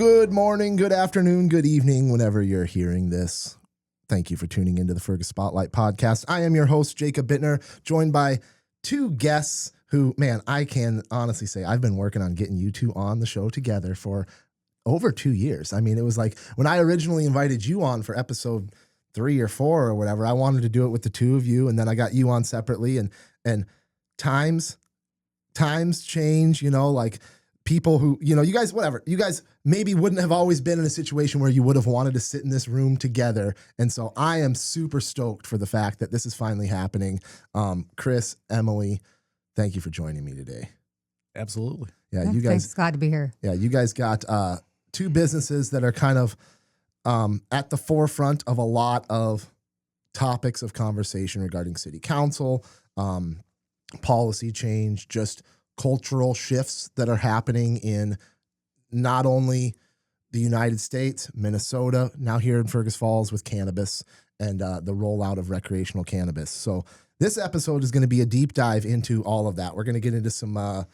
good morning, good afternoon, good evening, whenever you're hearing this. Thank you for tuning into the Fergus Spotlight podcast. I am your host, Jacob Bittner, joined by two guests who, man, I can honestly say I've been working on getting you two on the show together for over 2 years. I mean, it was like when I originally invited you on for episode 3 or 4 or whatever, I wanted to do it with the two of you, and then I got you on separately, and times change, like people who, you guys, whatever, you guys maybe wouldn't have always been in a situation where you would have wanted to sit in this room together. And so I am super stoked for the fact that this is finally happening. Chris, Emily, thank you for joining me today. Absolutely. Yeah, you guys. Thanks, glad to be here. Yeah, you guys got two businesses that are kind of at the forefront of a lot of topics of conversation regarding city council, policy change, just cultural shifts that are happening in not only the United States, Minnesota, now here in Fergus Falls with cannabis and the rollout of recreational cannabis. So this episode is going to be a deep dive into all of that. We're going to get into some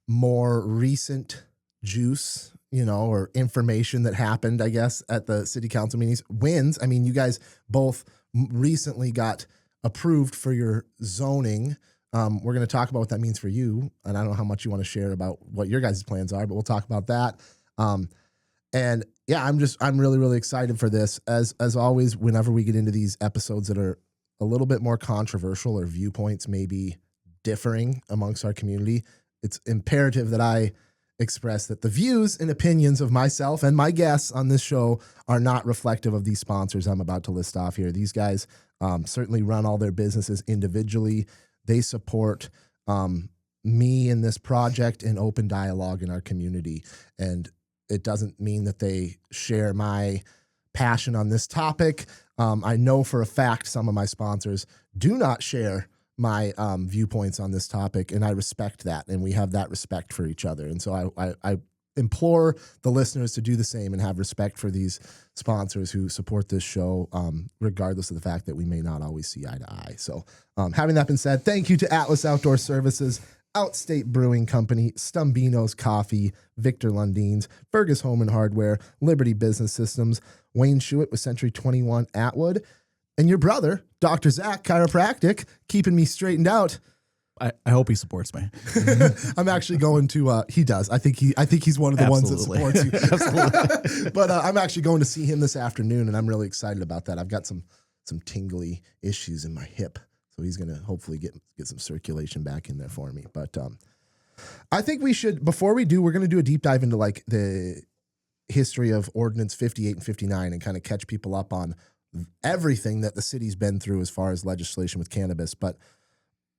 more recent juice, or information that happened, I guess, at the city council meetings. Wins. I mean, you guys both recently got approved for your zoning. We're going to talk about what that means for you. And I don't know how much you want to share about what your guys' plans are, but we'll talk about that. And yeah, I'm really, really excited for this. As always, whenever we get into these episodes that are a little bit more controversial or viewpoints maybe differing amongst our community, it's imperative that I express that the views and opinions of myself and my guests on this show are not reflective of these sponsors I'm about to list off here. These guys certainly run all their businesses individually. They support me in this project and open dialogue in our community. And it doesn't mean that they share my passion on this topic. I know for a fact some of my sponsors do not share my viewpoints on this topic, and I respect that, and we have that respect for each other. And so I implore the listeners to do the same and have respect for these sponsors who support this show, regardless of the fact that we may not always see eye to eye. So having that been said, thank you to Atlas Outdoor Services, Outstate Brewing Company, Stumbino's Coffee, Victor Lundeen's, Fergus Home and Hardware, Liberty Business Systems, Wayne Schuett with Century 21 Atwood, and your brother, Dr. Zach, Chiropractic, keeping me straightened out. I hope he supports me. I'm actually going to, he does. I think he's one of the ones that supports you. Absolutely. But I'm actually going to see him this afternoon, and I'm really excited about that. I've got some tingly issues in my hip, so he's going to hopefully get some circulation back in there for me. But I think we should, before we do, we're going to do a deep dive into like the history of Ordinance 58 and 59 and kind of catch people up on everything that the city's been through as far as legislation with cannabis. But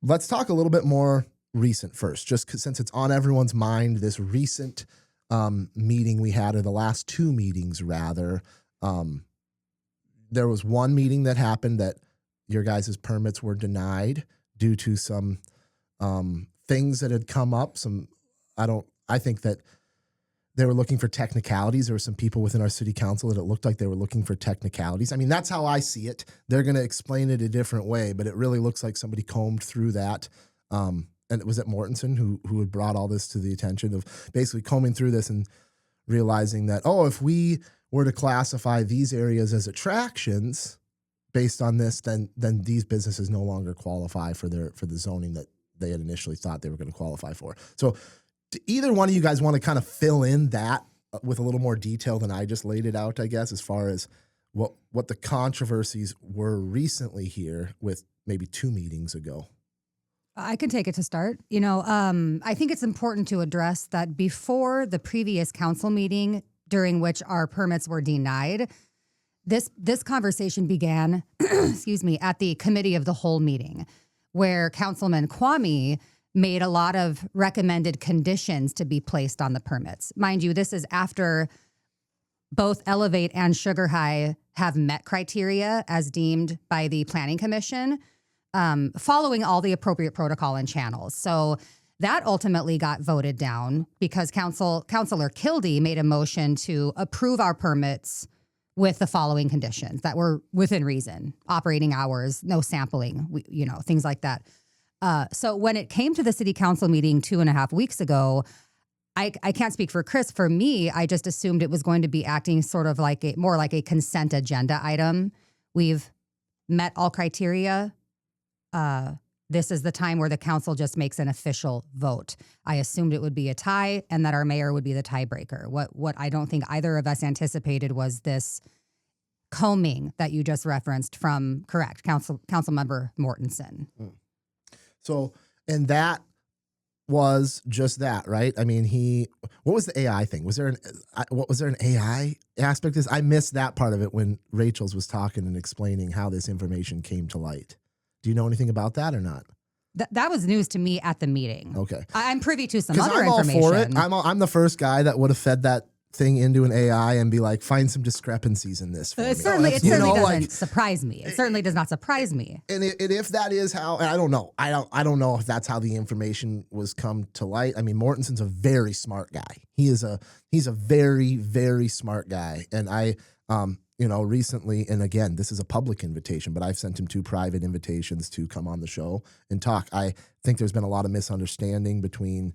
let's talk a little bit more recent first, just since it's on everyone's mind, this recent meeting we had, or the last two meetings rather. There was one meeting that happened that your guys' permits were denied due to some things that had come up. I think that they were looking for technicalities. There were some people within our city council that it looked like they were looking for technicalities. I mean, that's how I see it. They're going to explain it a different way, but it really looks like somebody combed through that. And it was at Mortensen who had brought all this to the attention of basically combing through this and realizing that, if we were to classify these areas as attractions based on this, then these businesses no longer qualify for the zoning that they had initially thought they were going to qualify for. So do either one of you guys want to kind of fill in that with a little more detail than I just laid it out, I guess, as far as what the controversies were recently here with maybe 2 meetings ago? I can take it to start. I think it's important to address that before the previous council meeting during which our permits were denied, this conversation began, at the committee of the whole meeting, where Councilman Kwame made a lot of recommended conditions to be placed on the permits. Mind you, this is after both Elevate and Sugar High have met criteria as deemed by the Planning Commission, following all the appropriate protocol and channels. So that ultimately got voted down because Councilor Kildee made a motion to approve our permits with the following conditions that were within reason: operating hours, no sampling, things like that. So when it came to the city council meeting 2.5 weeks ago, I can't speak for Chris. For me, I just assumed it was going to be acting sort of like more like a consent agenda item. We've met all criteria. This is the time where the council just makes an official vote. I assumed it would be a tie and that our mayor would be the tiebreaker. What I don't think either of us anticipated was this combing that you just referenced from, correct, council member Mortensen. So, and that was just that, right? I mean, what was the AI thing? Was there an AI aspect of this? I missed that part of it when Rachel's was talking and explaining how this information came to light. Do you know anything about that or not? That was news to me at the meeting. Okay. I'm privy to some other I'm all information. for it. I'm the first guy that would have fed that thing into an AI and be like, find some discrepancies in this for me. It certainly doesn't surprise me. It certainly does not surprise me. And if that is how, and I don't know. I don't know if that's how the information was come to light. I mean, Mortensen's a very smart guy. He's a very, very smart guy. And I recently, and again, this is a public invitation, but I've sent him 2 private invitations to come on the show and talk. I think there's been a lot of misunderstanding between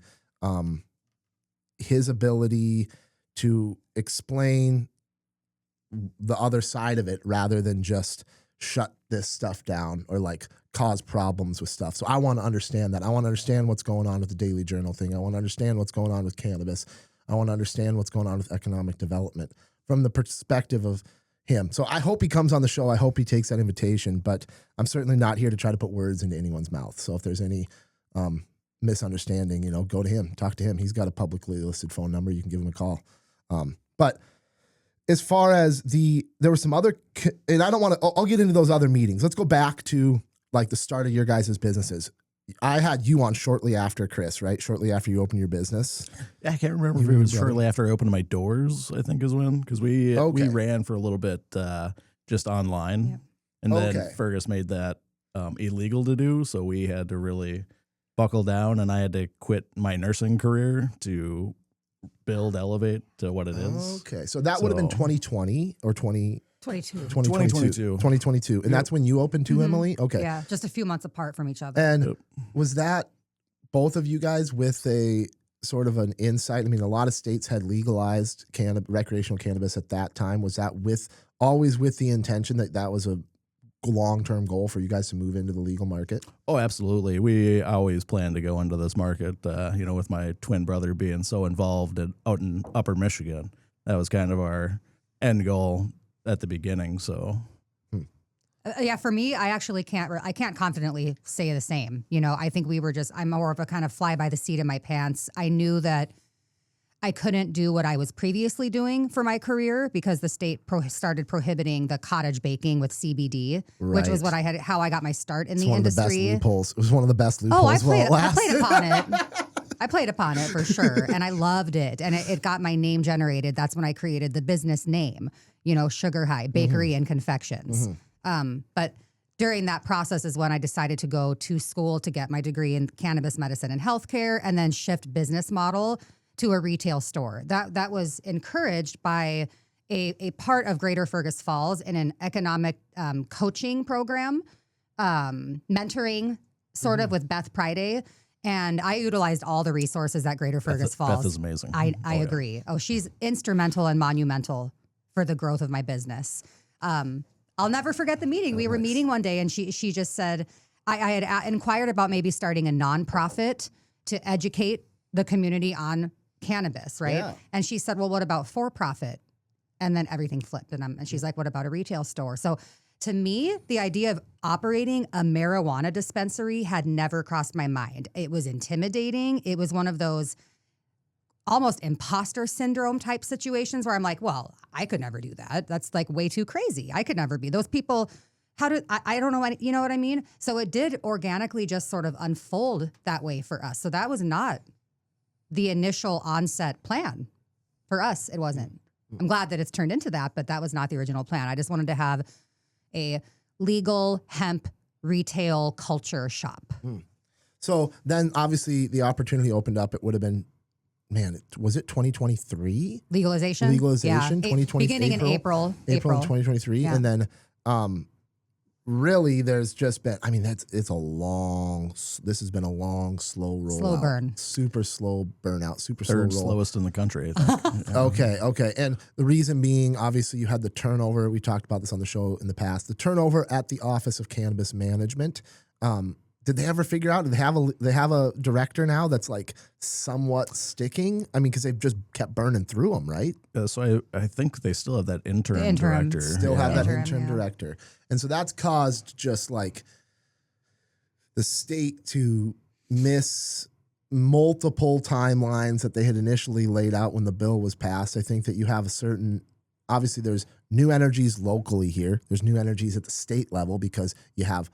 his ability to explain the other side of it rather than just shut this stuff down or like cause problems with stuff. So I want to understand that. I want to understand what's going on with the Daily Journal thing. I want to understand what's going on with cannabis. I want to understand what's going on with economic development from the perspective of him. So I hope he comes on the show. I hope he takes that invitation, but I'm certainly not here to try to put words into anyone's mouth. So if there's any misunderstanding, go to him, talk to him. He's got a publicly listed phone number. You can give him a call. But as far as there were some other, and I don't want to, I'll get into those other meetings. Let's go back to like the start of your guys' businesses. I had you on shortly after Chris, right? Shortly after you opened your business. Yeah, I can't remember if it was shortly after I opened my doors, I think is when, because we ran for a little bit just online. Yeah. And then Fergus made that illegal to do. So we had to really buckle down and I had to quit my nursing career to elevate to what it is. Okay. So that would have been 2020 or 2022. And yep. That's when you opened too, Emily? Okay. Yeah, just a few months apart from each other. And was that both of you guys with a sort of an insight? I mean, a lot of states had legalized recreational cannabis at that time. Was that always with the intention that was a long-term goal for you guys to move into the legal market? Oh, absolutely. We always planned to go into this market, with my twin brother being so involved out in Upper Michigan. That was kind of our end goal at the beginning. So, for me, I actually can't confidently say the same. I think I'm more of a kind of fly by the seat of my pants. I knew that I couldn't do what I was previously doing for my career because the state started prohibiting the cottage baking with CBD, which was how I got my start in the industry. It was one of the best loopholes. Oh, I played upon it. I played upon it for sure, and I loved it, and it got my name generated. That's when I created the business name, Sugar High Bakery and Confections. But during that process is when I decided to go to school to get my degree in cannabis medicine and healthcare, and then shift business model to a retail store. That was encouraged by a part of Greater Fergus Falls in an economic coaching program, mentoring sort of with Beth Priday. And I utilized all the resources at Greater Fergus Falls. Beth is amazing. I agree. Oh, she's instrumental and monumental for the growth of my business. I'll never forget the meeting. We were meeting one day and she just said, I had inquired about maybe starting a nonprofit to educate the community on cannabis, right? Yeah. And she said, well, what about for-profit? And then everything flipped. And she's like, what about a retail store? So to me, the idea of operating a marijuana dispensary had never crossed my mind. It was intimidating. It was one of those almost imposter syndrome type situations where I'm like, well, I could never do that. That's like way too crazy. I could never be. Those people, I don't know, you know what I mean? So it did organically just sort of unfold that way for us. So that was not the initial onset plan. For us, it wasn't. I'm glad that it's turned into that, but that was not the original plan. I just wanted to have a legal hemp retail culture shop. So then obviously the opportunity opened up. It would have been, was it 2023? Legalization, yeah. 2020, beginning in April of 2023. Yeah. And then really there's just been, I mean, this has been a long, slow roll. Slow burn. Super slow burnout, Third slow roll. slowest in the country, I think. Yeah. Okay. And the reason being, obviously, you had the turnover. We talked about this on the show in the past. The turnover at the Office of Cannabis Management. Did they ever figure out? Do they have a director now that's like somewhat sticking? I mean, because they've just kept burning through them, right? So I think they still have that interim director. Still have that interim director, and so that's caused just like the state to miss multiple timelines that they had initially laid out when the bill was passed. I think that you have obviously there's new energies locally here. There's new energies at the state level because you have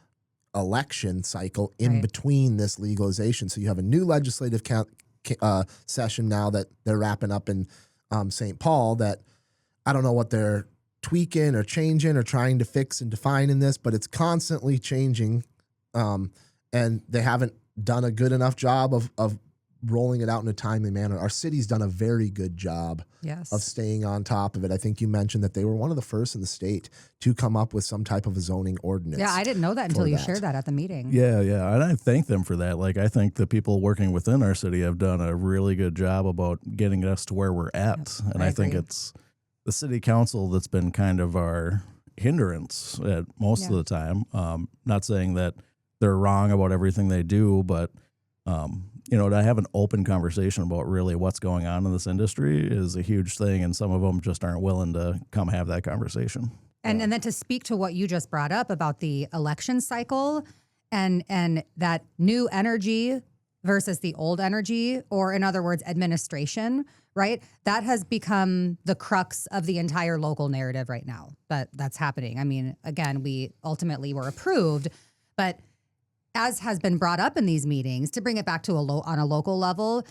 election cycle in between this legalization. So you have a new legislative session now that they're wrapping up in St. Paul that I don't know what they're tweaking or changing or trying to fix and define in this, but it's constantly changing. And they haven't done a good enough job of rolling it out in a timely manner. Our city's done a very good job of staying on top of it. I think you mentioned that they were one of the first in the state to come up with some type of a zoning ordinance. Yeah, I didn't know that until you shared that at the meeting. Yeah. And I thank them for that. Like, I think the people working within our city have done a really good job about getting us to where we're at. Yep, and I think it's the city council that's been kind of our hindrance at most of the time. Not saying that they're wrong about everything they do, but to have an open conversation about really what's going on in this industry is a huge thing, and some of them just aren't willing to come have that conversation. And then to speak to what you just brought up about the election cycle and that new energy versus the old energy, or in other words, administration, right? That has become the crux of the entire local narrative right now. That's happening. I mean, again, we ultimately were approved, but as has been brought up in these meetings, to bring it back to on a local level,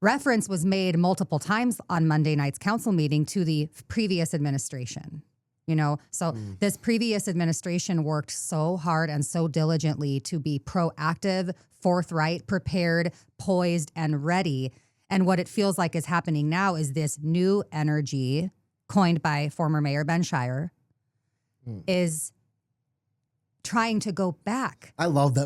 reference was made multiple times on Monday night's council meeting to the previous administration. This previous administration worked so hard and so diligently to be proactive, forthright, prepared, poised, and ready. And what it feels like is happening now is this new energy coined by former Mayor Ben Shire is trying to go back. I love that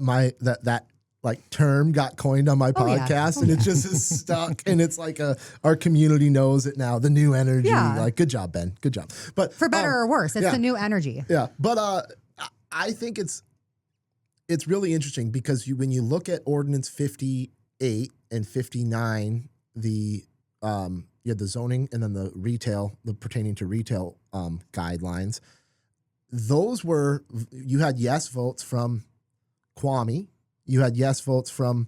that like term got coined on my podcast, and it just is stuck, and it's like our community knows it now. The new energy, like good job, Ben, good job. But for better or worse, it's the new energy. Yeah, but I think it's really interesting because when you look at Ordinance 58 and 59, the zoning and then the retail, the pertaining to retail guidelines. You had yes votes from Kwame, you had yes votes from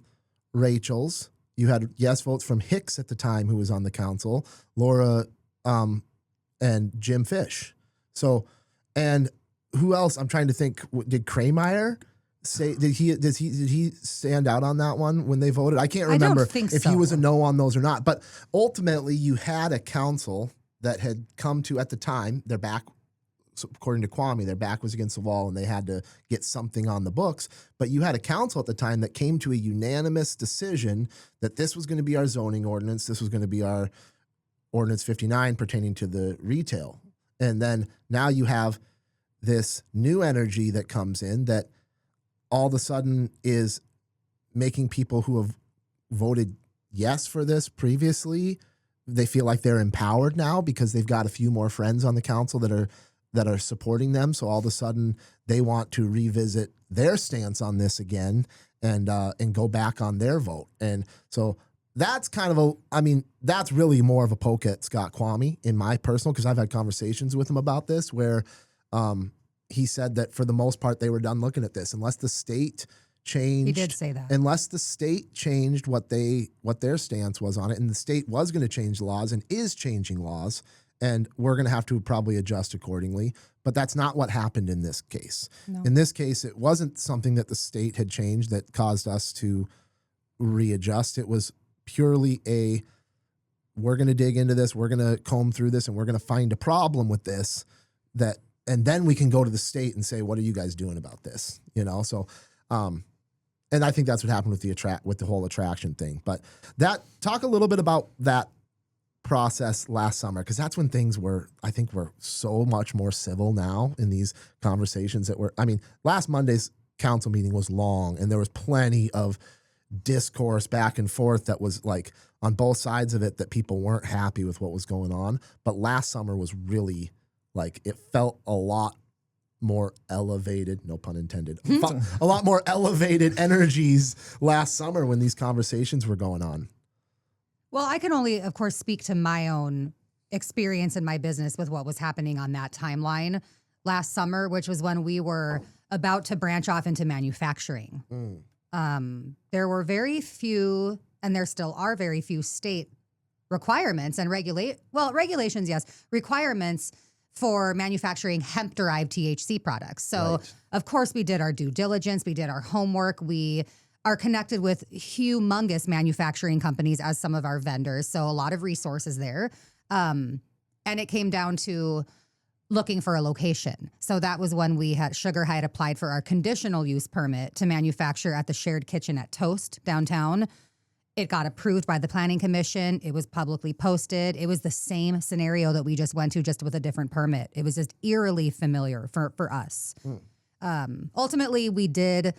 Rachel's, you had yes votes from Hicks at the time, who was on the council, Laura, and Jim Fish. So, and who else? I'm trying to think. Did Krameyer say? Did he stand out on that one when they voted? I can't remember if he was a no on those or not. But ultimately, you had a council that had come to, at the time, their back. So according to Kwame, their back was against the wall and they had to get something on the books. But you had a council at the time that came to a unanimous decision that this was going to be our zoning ordinance. This was going to be our Ordinance 59 pertaining to the retail. And then now you have this new energy that comes in that all of a sudden is making people who have voted yes for this previously, they feel like they're empowered now because they've got a few more friends on the council that are supporting them. So all of a sudden they want to revisit their stance on this again and go back on their vote. And so that's that's really more of a poke at Scott Kwame in my personal, because I've had conversations with him about this where he said that for the most part they were done looking at this unless the state changed. He did say that. Unless the state changed what their stance was on it, and the state was going to change laws and is changing laws. And we're going to have to probably adjust accordingly. But that's not what happened in this case. No. In this case, it wasn't something that the state had changed that caused us to readjust. It was purely we're going to dig into this, we're going to comb through this, and we're going to find a problem with this, and then we can go to the state and say, what are you guys doing about this? So, and I think that's what happened with the whole attraction thing. But talk a little bit about that process last summer, because that's when things were, I think, were so much more civil now in these conversations that were, I mean, last Monday's council meeting was long and there was plenty of discourse back and forth that was like on both sides of it, that people weren't happy with what was going on. But last summer was really like, it felt a lot more elevated, no pun intended, a lot more elevated energies last summer when these conversations were going on. Well, I can only, of course, speak to my own experience in my business with what was happening on that timeline last summer, which was when we were about to branch off into manufacturing. There were very few, and there still are very few state requirements and regulations, yes, requirements for manufacturing hemp-derived THC products. So, of course, we did our due diligence. We did our homework. We are connected with humongous manufacturing companies as some of our vendors. So a lot of resources there. And it came down to looking for a location. So that was when Sugar High had applied for our conditional use permit to manufacture at the shared kitchen at Toast downtown. It got approved by the Planning Commission. It was publicly posted. It was the same scenario that we just went to, just with a different permit. It was just eerily familiar for us. Ultimately, we did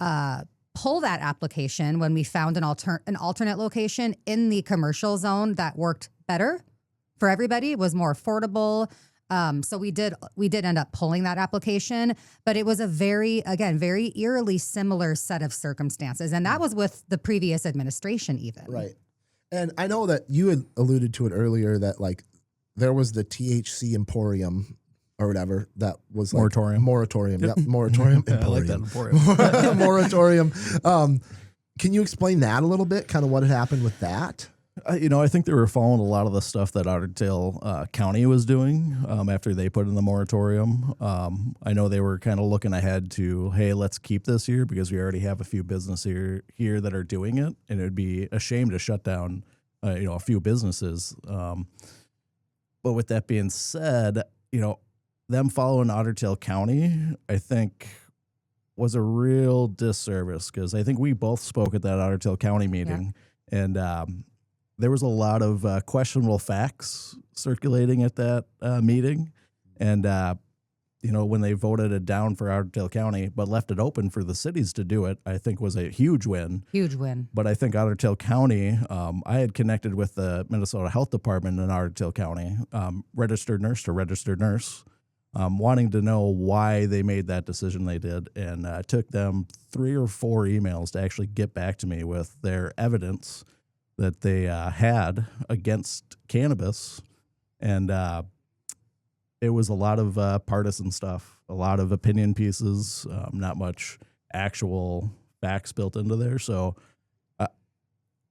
pull that application when we found an alternate location in the commercial zone that worked better for everybody. It was more affordable. So we did end up pulling that application, but it was a very eerily similar set of circumstances. And that was with the previous administration even. Right. And I know that you had alluded to it earlier that like there was the THC Emporium or whatever that was like moratorium. Yep. Moratorium. I like that Emporium. Moratorium. Can you explain that a little bit? Kind of what had happened with that? I think they were following a lot of the stuff that Otterdale County was doing after they put in the moratorium. I know they were kind of looking ahead to, hey, let's keep this here because we already have a few businesses here that are doing it, and it would be a shame to shut down, a few businesses. But with that being said, them following Otterdale County, I think, was a real disservice because I think we both spoke at that Otterdale County meeting, and there was a lot of questionable facts circulating at that meeting. And, when they voted it down for Otterdale County, but left it open for the cities to do it, I think was a huge win. Huge win. But I think Otterdale County, I had connected with the Minnesota Health Department in Otterdale County, registered nurse to registered nurse, wanting to know why they made that decision they did. And it took them 3 or 4 emails to actually get back to me with their evidence that they had against cannabis. And it was a lot of partisan stuff, a lot of opinion pieces, not much actual facts built into there. So,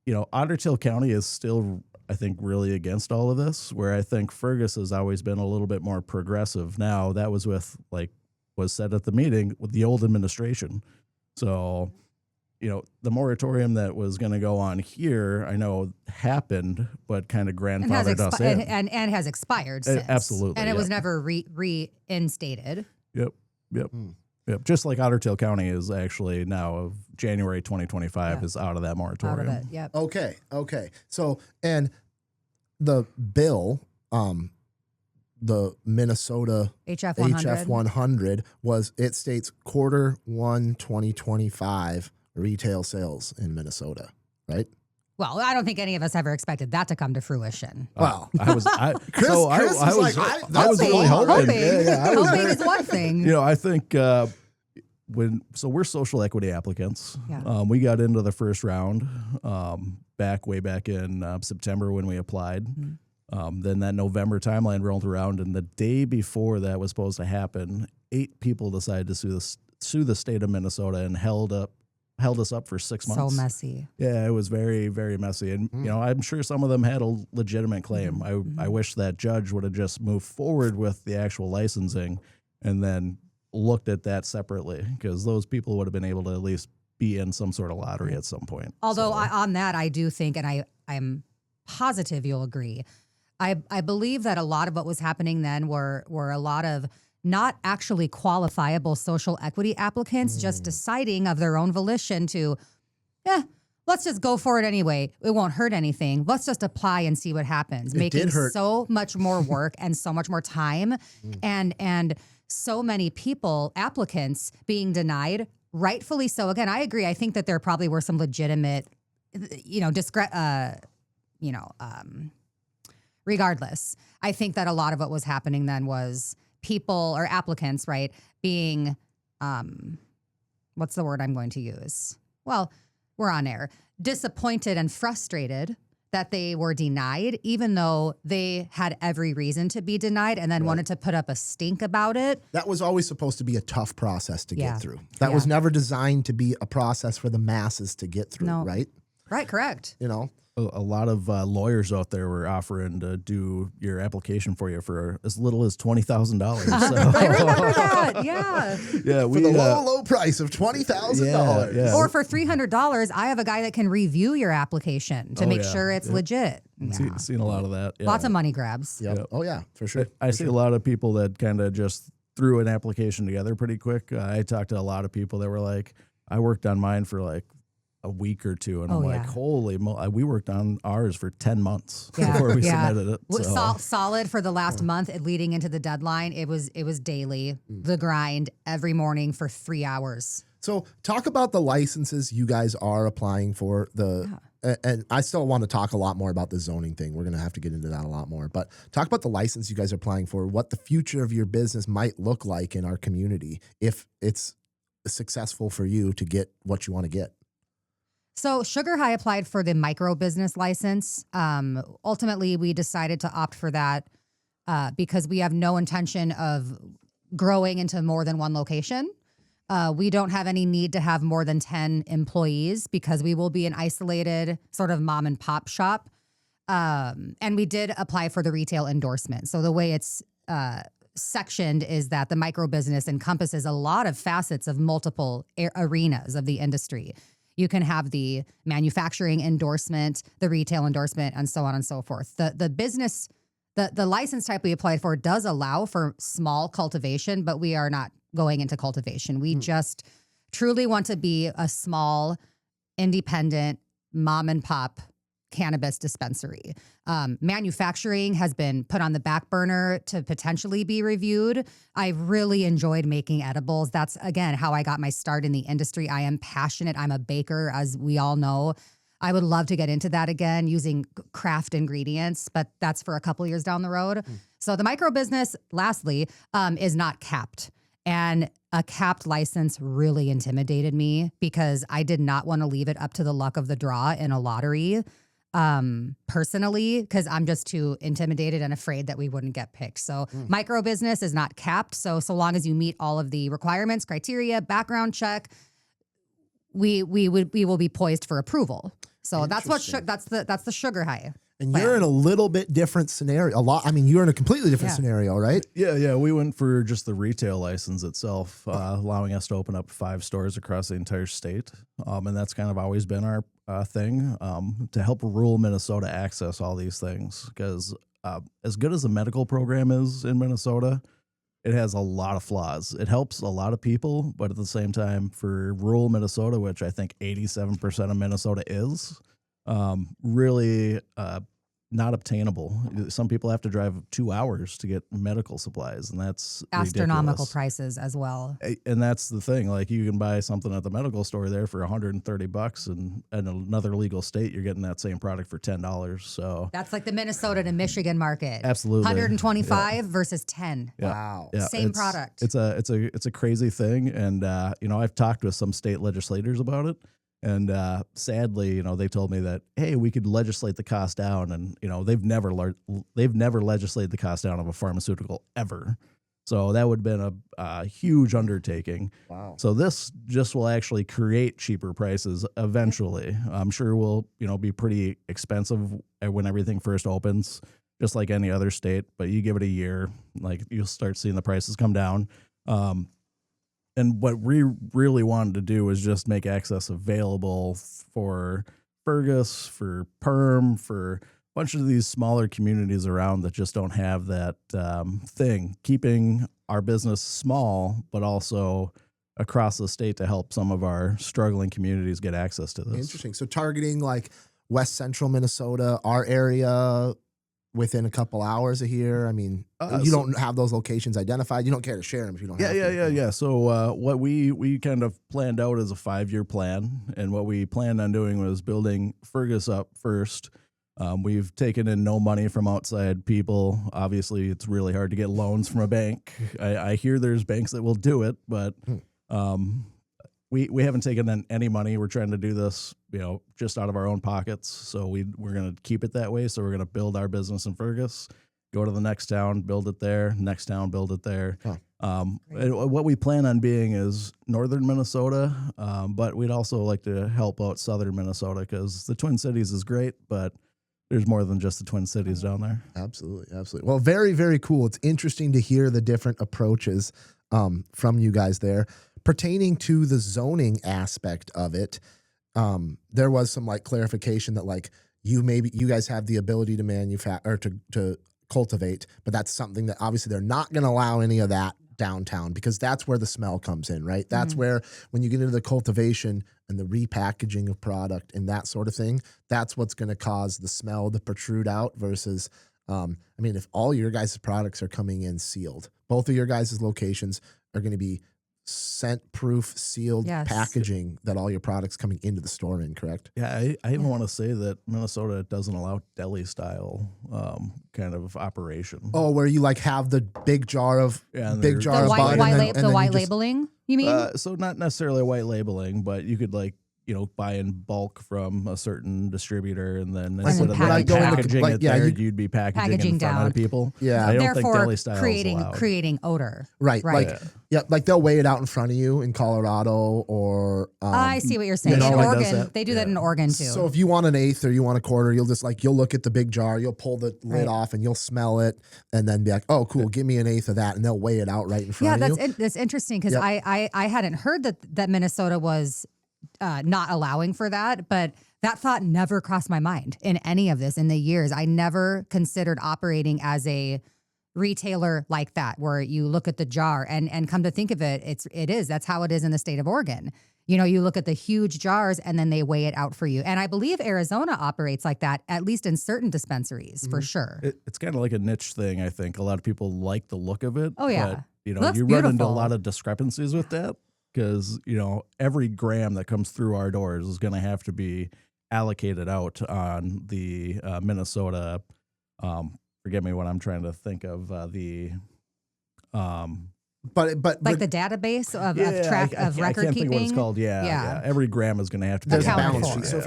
Otterdale County is still, I think, really against all of this, where I think Fergus has always been a little bit more progressive. Now, that was was said at the meeting with the old administration. So, the moratorium that was going to go on here, I know happened, but kind of grandfathered us in. And has expired since. Absolutely. And it was never reinstated. Yep. Just like Otterdale County is actually now of January 2025 is out of that moratorium. Out of it, yep. Okay. So, and the bill, the Minnesota HF 100 it states Q1 2025 retail sales in Minnesota, right? Well, I don't think any of us ever expected that to come to fruition. Wow. I was really hoping. Hoping is one thing. I think we're social equity applicants. Yeah. We got into the first round way back in September when we applied. Mm-hmm. Then that November timeline rolled around, and the day before that was supposed to happen, 8 people decided to sue the state of Minnesota and held us up for 6 months. So messy. Yeah, it was very, very messy. And, I'm sure some of them had a legitimate claim. I wish that judge would have just moved forward with the actual licensing and then looked at that separately, because those people would have been able to at least be in some sort of lottery at some point. Although on that, I do think, and I'm positive you'll agree, I believe that a lot of what was happening then were a lot of not actually qualifiable social equity applicants just deciding of their own volition to, let's just go for it anyway. It won't hurt anything. Let's just apply and see what happens. Making so much more work and so much more time and so many people, applicants being denied, rightfully so. Again, I agree. I think that there probably were some legitimate, regardless. I think that a lot of what was happening then was people or applicants, right, being, what's the word I'm going to use? Well, we're on air. Disappointed and frustrated that they were denied, even though they had every reason to be denied, and then wanted to put up a stink about it. That was always supposed to be a tough process to get through. That was never designed to be a process for the masses to get through, right? Right, correct. You know? A lot of lawyers out there were offering to do your application for you for as little as $20,000. So. I remember that. Yeah. Yeah. For the low price of $20,000. Yeah. Or for $300, I have a guy that can review your application to make sure it's legit. Yeah. Seen a lot of that. Yeah. Lots of money grabs. Yep. Oh yeah, for sure. I see a lot of people that kind of just threw an application together pretty quick. I talked to a lot of people that were like, I worked on mine for like a week or two, and I'm like, holy we worked on ours for 10 months before we submitted it. So. Solid for the last month leading into the deadline. It was daily, the grind every morning for 3 hours. So talk about the licenses you guys are applying for. And I still want to talk a lot more about the zoning thing. We're going to have to get into that a lot more. But talk about the license you guys are applying for, what the future of your business might look like in our community if it's successful for you to get what you want to get. So Sugar High applied for the micro business license. Ultimately, we decided to opt for that because we have no intention of growing into more than one location. We don't have any need to have more than 10 employees because we will be an isolated sort of mom and pop shop. And we did apply for the retail endorsement. So the way it's sectioned is that the micro business encompasses a lot of facets of multiple arenas of the industry. You can have the manufacturing endorsement, the retail endorsement, and so on and so forth. The business, the license type we applied for does allow for small cultivation, but we are not going into cultivation. We just truly want to be a small, independent, mom and pop cannabis dispensary. Manufacturing has been put on the back burner to potentially be reviewed. I really enjoyed making edibles. That's, again, how I got my start in the industry. I am passionate. I'm a baker, as we all know. I would love to get into that again using craft ingredients, but that's for a couple years down the road. So the micro business, lastly, is not capped. And a capped license really intimidated me because I did not want to leave it up to the luck of the draw in a lottery. Personally, because I'm just too intimidated and afraid that we wouldn't get picked. So micro business is not capped. So long as you meet all of the requirements, criteria, background check, we will be poised for approval. So that's the Sugar High. And you're in a little bit different scenario. You're in a completely different scenario, right? Yeah. We went for just the retail license itself, allowing us to open up 5 stores across the entire state. And that's kind of always been our thing, to help rural Minnesota access all these things. Because as good as the medical program is in Minnesota, it has a lot of flaws. It helps a lot of people, but at the same time, for rural Minnesota, which I think 87% of Minnesota is, really not obtainable. Some people have to drive 2 hours to get medical supplies, and that's astronomical ridiculous. Prices as well. And that's the thing. Like, you can buy something at the medical store there for $130, and in another legal state, you're getting that same product for $10. So that's like the Minnesota to Michigan market. Absolutely, 125 versus 10. Yeah. Wow, yeah. Same product. It's a crazy thing, and I've talked with some state legislators about it. And sadly, they told me that, hey, we could legislate the cost down, and they've never legislated the cost down of a pharmaceutical ever. So that would have been a huge undertaking. Wow. So this just will actually create cheaper prices eventually. I'm sure will be pretty expensive when everything first opens, just like any other state. But you give it a year, like, you'll start seeing the prices come down. And what we really wanted to do was just make access available for Fergus, for Perm, for a bunch of these smaller communities around that just don't have that thing. Keeping our business small, but also across the state to help some of our struggling communities get access to this. Interesting. So targeting like West Central Minnesota, our area, within a couple hours of here. I mean, you don't have those locations identified. You don't care to share them if you don't have to. Yeah. So what we kind of planned out as a 5-year plan, and what we planned on doing was building Fergus up first. We've taken in no money from outside people. Obviously, it's really hard to get loans from a bank. I hear there's banks that will do it, but we haven't taken in any money. We're trying to do this, just out of our own pockets. So we're going to keep it that way. So we're going to build our business in Fergus, go to the next town, build it there, next town, build it there. What we plan on being is northern Minnesota, but we'd also like to help out southern Minnesota because the Twin Cities is great, but there's more than just the Twin Cities down there. Absolutely. Well, very, very cool. It's interesting to hear the different approaches from you guys there. Pertaining to the zoning aspect of it, there was some like clarification that like you guys have the ability to manufacture or to cultivate, but that's something that obviously they're not going to allow any of that downtown because that's where the smell comes in, right? That's where when you get into the cultivation and the repackaging of product and that sort of thing, that's what's going to cause the smell to protrude out versus, if all your guys' products are coming in sealed, both of your guys' locations are going to be scent-proof, sealed packaging that all your products coming into the store in, correct? Yeah, I even want to say that Minnesota doesn't allow deli-style kind of operation. Oh, where you like have the big jar of bud. The white labeling, you mean? So not necessarily white labeling, but you could buy in bulk from a certain distributor, and then instead of packaging it there, you'd be packaging in front of people. Yeah, I don't therefore think deli style creating odor. Right. Like they'll weigh it out in front of you in Colorado or. I see what you're saying. In Oregon, they do that in Oregon too. So if you want an eighth or you want a quarter, you'll just you'll look at the big jar, you'll pull the lid off, and you'll smell it, and then be like, "Oh, cool, give me an eighth of that," and they'll weigh it out right in front of you. That's interesting because I hadn't heard that Minnesota was not allowing for that, but that thought never crossed my mind in any of this in the years. I never considered operating as a retailer like that, where you look at the jar and come to think of it, that's how it is in the state of Oregon. You look at the huge jars and then they weigh it out for you. And I believe Arizona operates like that, at least in certain dispensaries, for sure. It's kind of like a niche thing, I think. A lot of people like the look of it. Oh, yeah. But, you run into a lot of discrepancies with that. Because, every gram that comes through our doors is going to have to be allocated out on the Minnesota, forget me what I'm trying to think of, but the database of record I can't keeping. think what it's called. Yeah. Every gram is going to have to be there's a balance sheet. So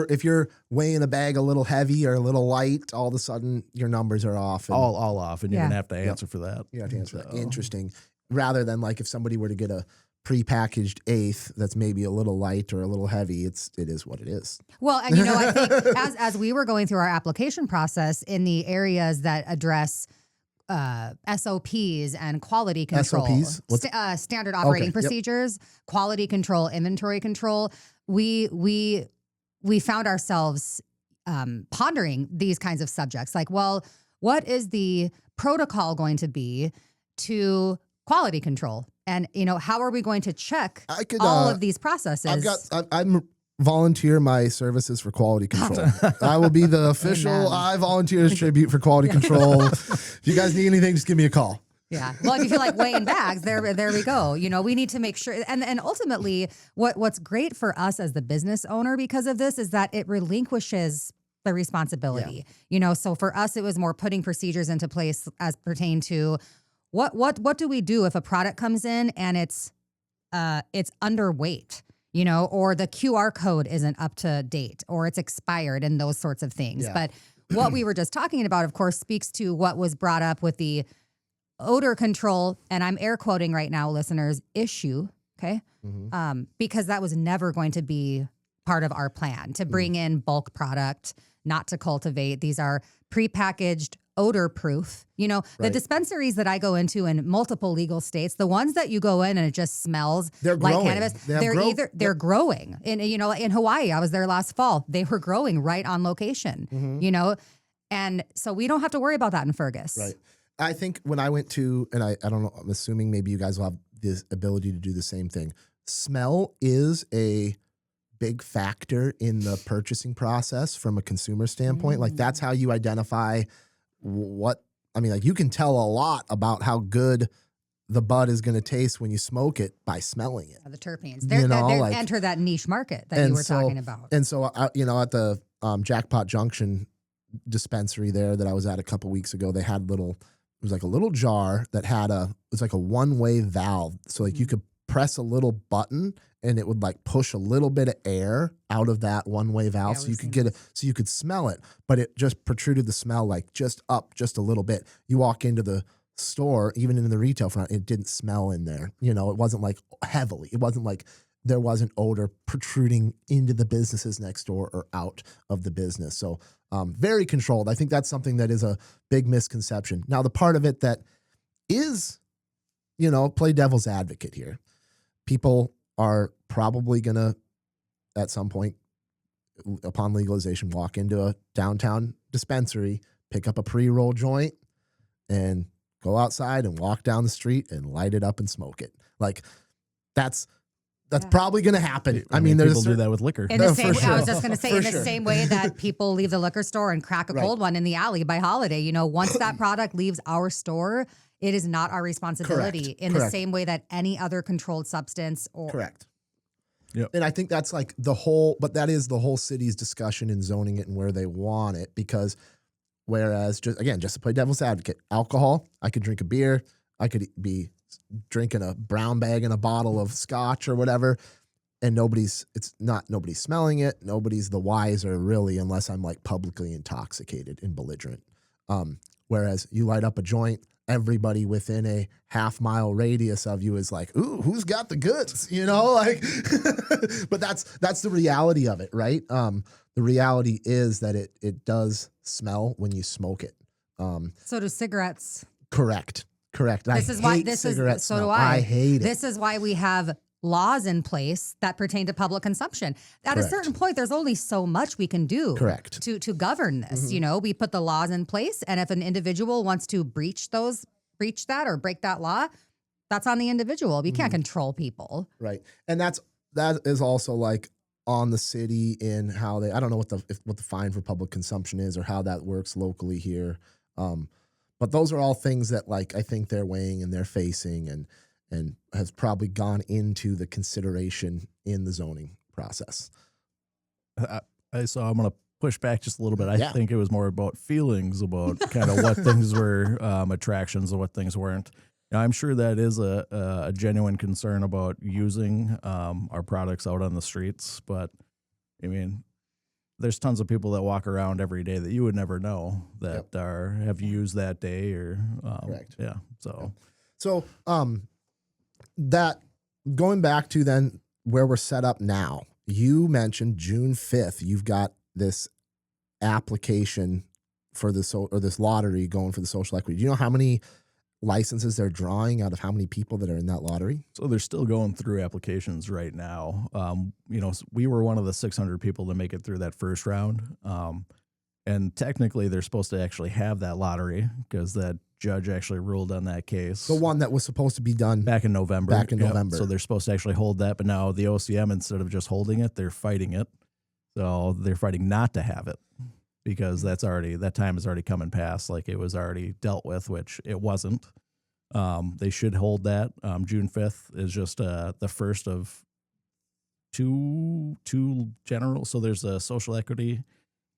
if you're weighing a bag a little heavy or a little light, all of a sudden your numbers are off. And all off, and you're going to have to answer for that. You have to answer that. Interesting. Rather than like if somebody were to get a prepackaged eighth that's maybe a little light or a little heavy, it is what it is. Well, and I think as we were going through our application process in the areas that address SOPs and quality control, standard operating procedures, quality control, inventory control, we found ourselves pondering these kinds of subjects. Like, well, what is the protocol going to be to quality control? And, how are we going to check all of these processes? I'm volunteer my services for quality control. I will be the official. I volunteer as tribute for quality control. If you guys need anything, just give me a call. Yeah. Well, if you feel like weighing bags, there we go. We need to make sure. And ultimately, what's great for us as the business owner because of this is that it relinquishes the responsibility. So for us, it was more putting procedures into place as pertain to what do we do if a product comes in and it's underweight, or the QR code isn't up to date or it's expired and those sorts of things. Yeah. But what we were just talking about, of course, speaks to what was brought up with the odor control, and I'm air quoting right now, listeners, issue, okay? Because that was never going to be part of our plan to bring in bulk product, not to cultivate. These are prepackaged, odor proof. The dispensaries that I go into in multiple legal states, the ones that you go in and it just smells like cannabis, they're growing. In Hawaii, I was there last fall. They were growing right on location, and so we don't have to worry about that in Fergus. Right. I think when I went to, and I don't know, I'm assuming maybe you guys will have this ability to do the same thing. Smell is a big factor in the purchasing process from a consumer standpoint. Like that's how you identify like you can tell a lot about how good the bud is going to taste when you smoke it by smelling it. The terpenes. They enter that niche market that you were talking about. And so, at the Jackpot Junction dispensary there that I was at a couple weeks ago, they had it was like a little jar that had it was like a one-way valve. So like you could press a little button and it would like push a little bit of air out of that one-way valve, so you could so you could smell it, but it just protruded the smell like just a little bit. You walk into the store, even in the retail front, it didn't smell in there. It wasn't like heavily. It wasn't like there wasn't odor protruding into the businesses next door or out of the business. So very controlled. I think that's something that is a big misconception. Now, the part of it that is, play devil's advocate here. People are probably going to, at some point, upon legalization, walk into a downtown dispensary, pick up a pre-roll joint, and go outside and walk down the street and light it up and smoke it. Like that's probably going to happen. I mean, people do that with liquor. In the same, I was just going to say, the same way that people leave the liquor store and crack a cold one in the alley by holiday. Once that product leaves our store, it is not our responsibility. Correct. The same way that any other controlled substance. Correct. Yep. And I think that's like but that is the whole city's discussion in zoning it and where they want it, because whereas just to play devil's advocate, alcohol, I could drink a beer, I could be drinking a brown bag and a bottle of scotch or whatever, and nobody's smelling it. Nobody's the wiser really, unless I'm like publicly intoxicated and belligerent. Whereas you light up a joint, everybody within a half-mile radius of you is like, ooh, who's got the goods? But that's the reality of it, right? The reality is that it does smell when you smoke it. So do cigarettes. Correct. This is why so do I. I hate it. This is why we have laws in place that pertain to public consumption. At a certain point, there's only so much we can do. Correct. To govern this. We put the laws in place, and if an individual wants to breach that or break that law, that's on the individual. We can't control people. Right. And that is also like on the city in how I don't know what the fine for public consumption is or how that works locally here. But those are all things that like I think they're weighing and they're facing and has probably gone into the consideration in the zoning process. I'm going to push back just a little bit. I think it was more about feelings about kind of what things were attractions and what things weren't. I'm sure that is a genuine concern about using our products out on the streets, but I mean, there's tons of people that walk around every day that you would never know that have used that day or correct. Yeah. So that going back to then where we're set up now, you mentioned June 5th, you've got this application for this lottery going for the social equity. Do you know how many licenses they're drawing out of how many people that are in that lottery? So they're still going through applications right now. We were one of the 600 people to make it through that first round. And technically they're supposed to actually have that lottery because that judge actually ruled on that case. The one that was supposed to be done back in November. November. So they're supposed to actually hold that. But now the OCM, instead of just holding it, they're fighting it. So they're fighting not to have it because that time has already come and passed. Like it was already dealt with, which it wasn't. They should hold that. June 5th is just the first of two general. So there's a social equity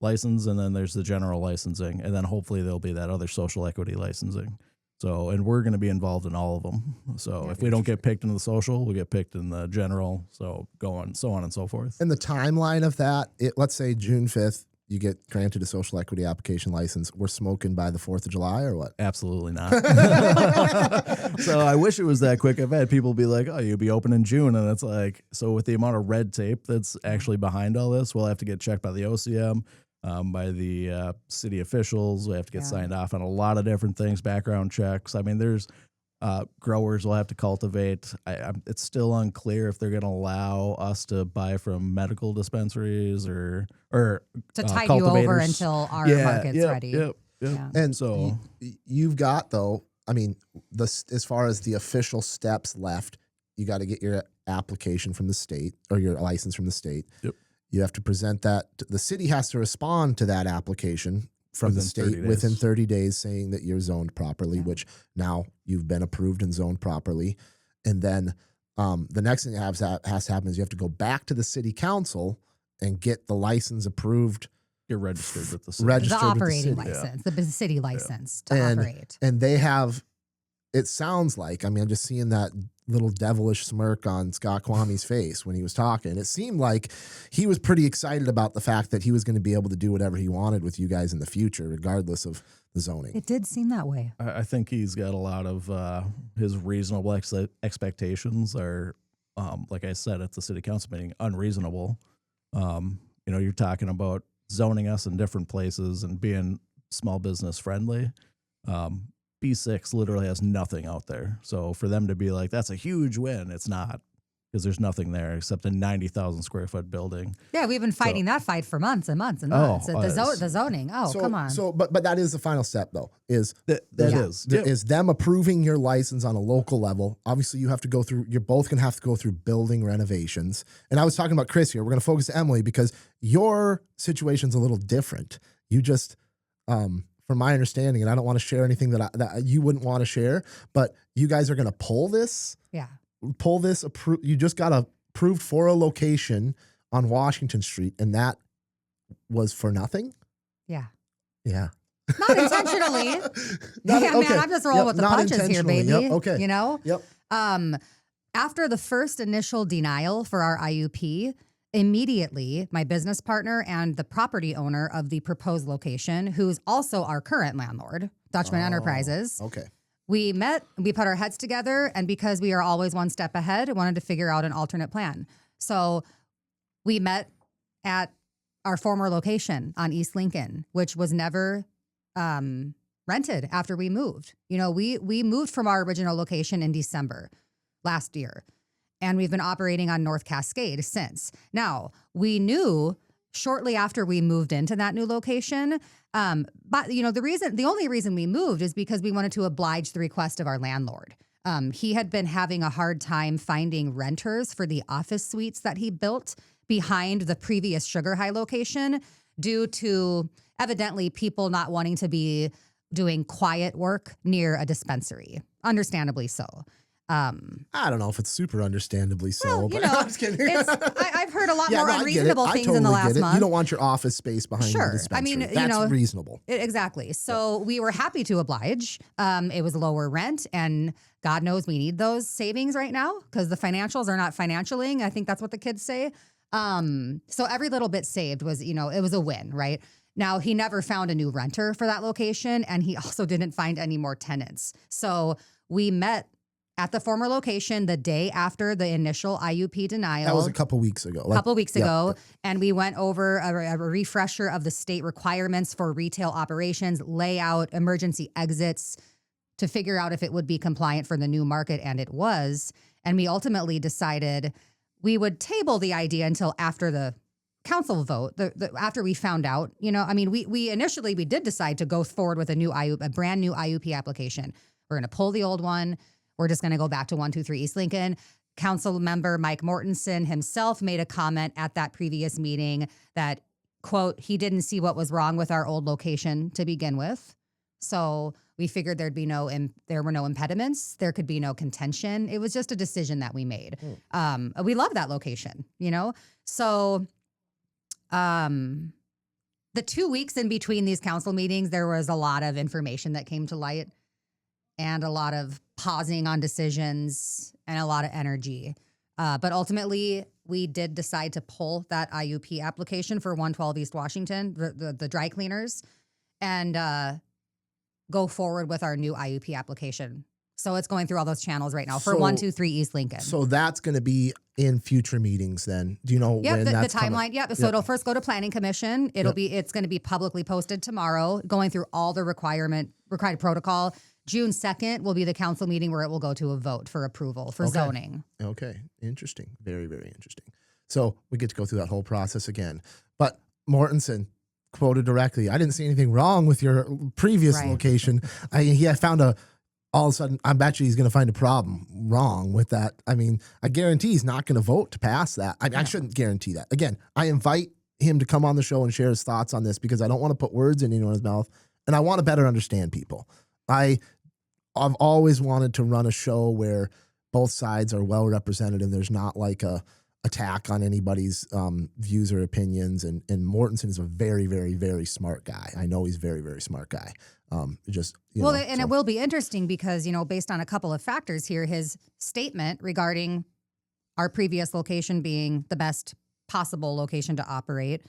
license and then there's the general licensing. And then hopefully there'll be that other social equity licensing. So, and we're going to be involved in all of them. So if we don't get picked in the social, we'll get picked in the general. So so on and so forth. And the timeline of that, let's say June 5th, you get granted a social equity application license. We're smoking by the 4th of July or what? Absolutely not. So I wish it was that quick. I've had people be like, oh, you'll be open in June. And it's like, so with the amount of red tape that's actually behind all this, we'll have to get checked by the OCM, by the city officials. We have to get signed off on a lot of different things, background checks. I mean, there's growers will have to cultivate. It's still unclear if they're going to allow us to buy from medical dispensaries or to tide you over until our market's ready. Yep. Yeah. And so you've got though I mean, as far as the official steps left, you got to get your application from the state or your license from the state. Yep. You have to present that. The city has to respond to that application from the state within 30 days saying that you're zoned properly, which now you've been approved and zoned properly. And then the next thing that has to happen is you have to go back to the city council and get the license approved. You're registered with the city. The operating license, the city license to operate. And they have, it sounds like, I mean, I'm just seeing that little devilish smirk on Scott Kwame's face when he was talking. It seemed like he was pretty excited about the fact that he was going to be able to do whatever he wanted with you guys in the future, regardless of the zoning. It did seem that way. I think he's got a lot of his reasonable expectations are, like I said at the city council meeting, unreasonable. You're talking about zoning us in different places and being small business friendly. B6 literally has nothing out there. So for them to be like, that's a huge win, it's not, because there's nothing there except a 90,000 square foot building. Yeah, we've been fighting that fight for months and months and months. The zoning. Come on. But that is the final step, though, is is them approving your license on a local level. Obviously, you're both going to have to go through building renovations. And I was talking about Chris here. We're going to focus to Emily because your situation's a little different. You just, from my understanding, and I don't want to share anything that you wouldn't want to share, but you guys are going to pull this. Yeah. You just got approved for a location on Washington Street, and that was for nothing? Yeah. Yeah. Not intentionally. Man, I'm just rolling with the punches here, baby. Yep. Okay. You know? Yep. After the first initial denial for our IUP, immediately, my business partner and the property owner of the proposed location, who's also our current landlord, Dutchman Enterprises. Okay. We met, we put our heads together, and because we are always one step ahead, wanted to figure out an alternate plan. So we met at our former location on East Lincoln, which was never rented after we moved. We moved from our original location in December last year. And we've been operating on North Cascade since. Now, we knew shortly after we moved into that new location, but the only reason we moved is because we wanted to oblige the request of our landlord. He had been having a hard time finding renters for the office suites that he built behind the previous Sugar High location due to evidently people not wanting to be doing quiet work near a dispensary. Understandably so. I don't know if it's super understandably so, but I'm just kidding. I've heard a lot more unreasonable things in the last month. You don't want your office space behind the dispensary. I mean, that's reasonable. Exactly. So we were happy to oblige. It was lower rent, and God knows we need those savings right now because the financials are not financialing. I think that's what the kids say. So every little bit saved was, it was a win, right? Now, he never found a new renter for that location, and he also didn't find any more tenants. So we met at the former location the day after the initial IUP denial. That was a couple weeks ago. And we went over a refresher of the state requirements for retail operations, layout, emergency exits to figure out if it would be compliant for the new market, and it was. And we ultimately decided we would table the idea until after the council vote, after we found out. We initially did decide to go forward with a brand new IUP application. We're going to pull the old one. We're just going to go back to 123 East Lincoln. Council member Mike Mortensen himself made a comment at that previous meeting that, quote, he didn't see what was wrong with our old location to begin with. So we figured there were no impediments. There could be no contention. It was just a decision that we made. We love that location, So the 2 weeks in between these council meetings, there was a lot of information that came to light and a lot of pausing on decisions and a lot of energy. But ultimately, we did decide to pull that IUP application for 112 East Washington, the dry cleaners, and go forward with our new IUP application. So it's going through all those channels right now for 123 East Lincoln. So that's going to be in future meetings then. Do you know when that's the timeline? Yeah. So it'll first go to Planning Commission. It's going to be publicly posted tomorrow, going through all the required protocol. June 2nd will be the council meeting where it will go to a vote for approval for zoning. Okay. Interesting. Very, very interesting. So we get to go through that whole process again. But Mortensen quoted directly, I didn't see anything wrong with your previous location. He found a all of a sudden, I bet you he's going to find a problem wrong with that. I mean, I guarantee he's not going to vote to pass that. I shouldn't guarantee that. Again, I invite him to come on the show and share his thoughts on this because I don't want to put words in anyone's mouth, and I want to better understand people. I've always wanted to run a show where both sides are well represented and there's not like a attack on anybody's views or opinions. And Mortensen is a very, very, very smart guy. I know he's a very, very smart guy. It will be interesting because, based on a couple of factors here, his statement regarding our previous location being the best possible location to operate,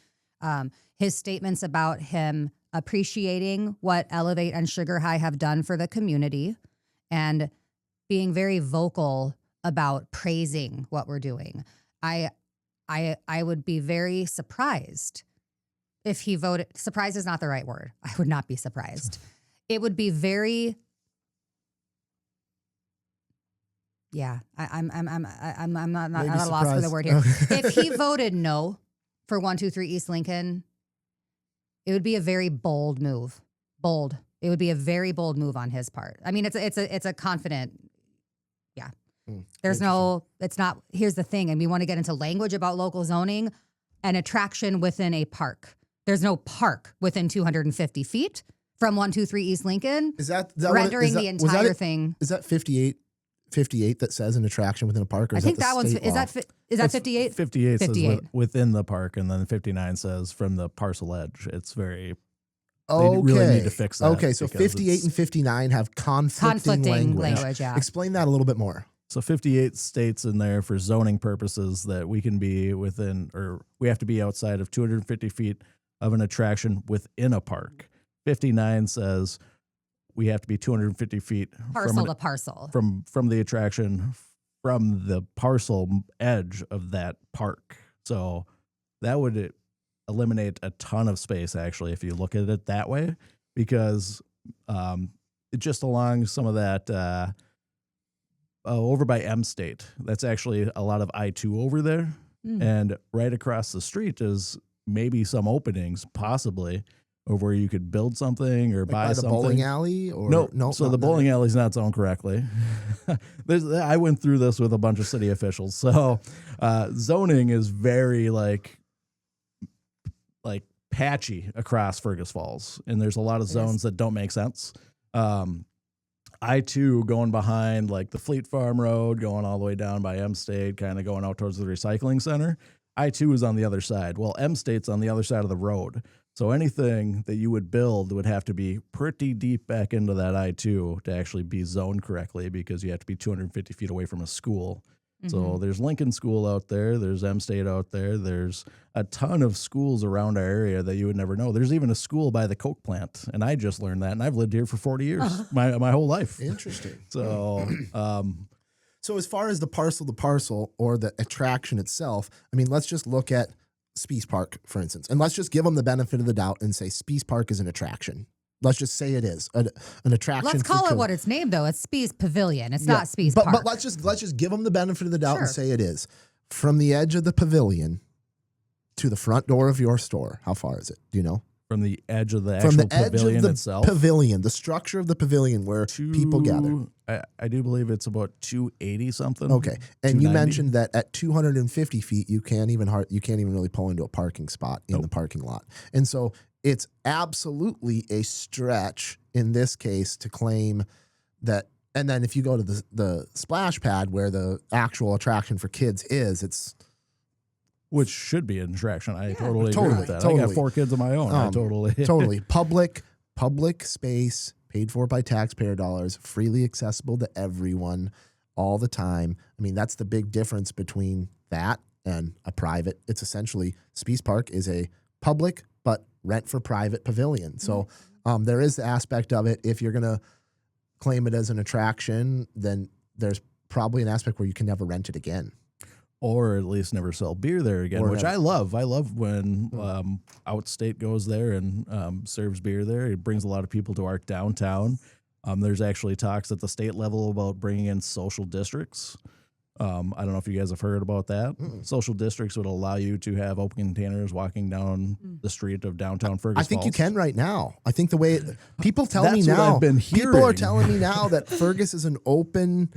his statements about him appreciating what Elevate and Sugar High have done for the community and being very vocal about praising what we're doing. I would be very surprised if he voted. Surprised is not the right word. I would not be surprised. It would be very. Yeah, I'm not at a loss for the word here. If he voted no for 123 East Lincoln, it would be a very bold move. Bold. It would be a very bold move on his part. I mean, it's a confident. Yeah. There's no. It's not. Here's the thing, and we want to get into language about local zoning, an attraction within a park. There's no park within 250 feet from 123 East Lincoln. Is that rendering the entire thing? Is that 58 that says an attraction within a park? Or I think that one's is that 58? 58 says within the park, and then 59 says from the parcel edge. It's very. Okay. They really need to fix that. Okay, so 58 and 59 have conflicting language. Yeah. Explain that a little bit more. So 58 states in there for zoning purposes that we can be within, or we have to be outside of 250 feet of an attraction within a park. 59 says we have to be 250 feet parcel to parcel from the attraction, from the parcel edge of that park. So that would eliminate a ton of space, actually, if you look at it that way, because just along some of that over by M State, that's actually a lot of I-2 over there. And right across the street is maybe some openings, possibly, of where you could build something or buy something. The bowling alley? Or no. So the bowling alley is not zoned correctly. I went through this with a bunch of city officials. So zoning is very like patchy across Fergus Falls, and there's a lot of zones that don't make sense. I-2 going behind like the Fleet Farm Road, going all the way down by M State, kind of going out towards the recycling center. I-2 is on the other side. Well, M State's on the other side of the road. So anything that you would build would have to be pretty deep back into that I-2 to actually be zoned correctly, because you have to be 250 feet away from a school. So there's Lincoln School out there. There's M State out there. There's a ton of schools around our area that you would never know. There's even a school by the Coke plant, and I just learned that, and I've lived here for 40 years, my whole life. Interesting. So, so as far as the parcel to parcel or the attraction itself, I mean, let's just look at Spees Park, for instance, and let's just give them the benefit of the doubt and say Spees Park is an attraction. Let's just say it is an attraction. Let's call it what it's named, though. It's Spees Pavilion. It's not Spees Park. But let's just give them the benefit of the doubt and say it is. From the edge of the pavilion to the front door of your store, how far is it? Do you know? From the edge of the actual pavilion itself? Pavilion, the structure of the pavilion where people gather. I do believe it's about 280 something. Okay, and you mentioned that at 250 feet, you can't even really pull into a parking spot in the parking lot, and so it's absolutely a stretch in this case to claim that. And then if you go to the splash pad where the actual attraction for kids is, it's. Which should be an attraction. I totally agree with that. I got 4 kids of my own. Totally. Public space, paid for by taxpayer dollars, freely accessible to everyone all the time. I mean, that's the big difference between that and a private. It's essentially, Spees Park is a public but rent for private pavilion. So there is the aspect of it. If you're going to claim it as an attraction, then there's probably an aspect where you can never rent it again. Or at least never sell beer there again, which I love. I love when Outstate goes there and serves beer there. It brings a lot of people to our downtown. There's actually talks at the state level about bringing in social districts I don't know if you guys have heard about that. Social districts would allow you to have open containers walking down the street of downtown Fergus I think Falls. you can right now. I think the way people tell me That's what now, I've been people are hearing. telling me now that Fergus is an open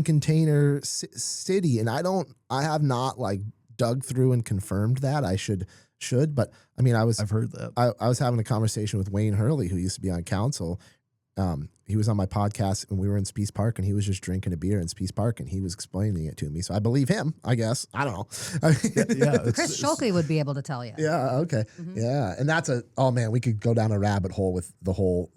container city, and I have not like dug through and confirmed that. I should, but I mean, I've heard that. I was having a conversation with Wayne Hurley, who used to be on council. He was on my podcast when we were in Speece Park, and he was just drinking a beer in Speece Park, and he was explaining it to me. So I believe him, I guess. I don't know. Chris Schulke would be able to tell you. Yeah. Okay. Yeah. And that's oh man, we could go down a rabbit hole with the whole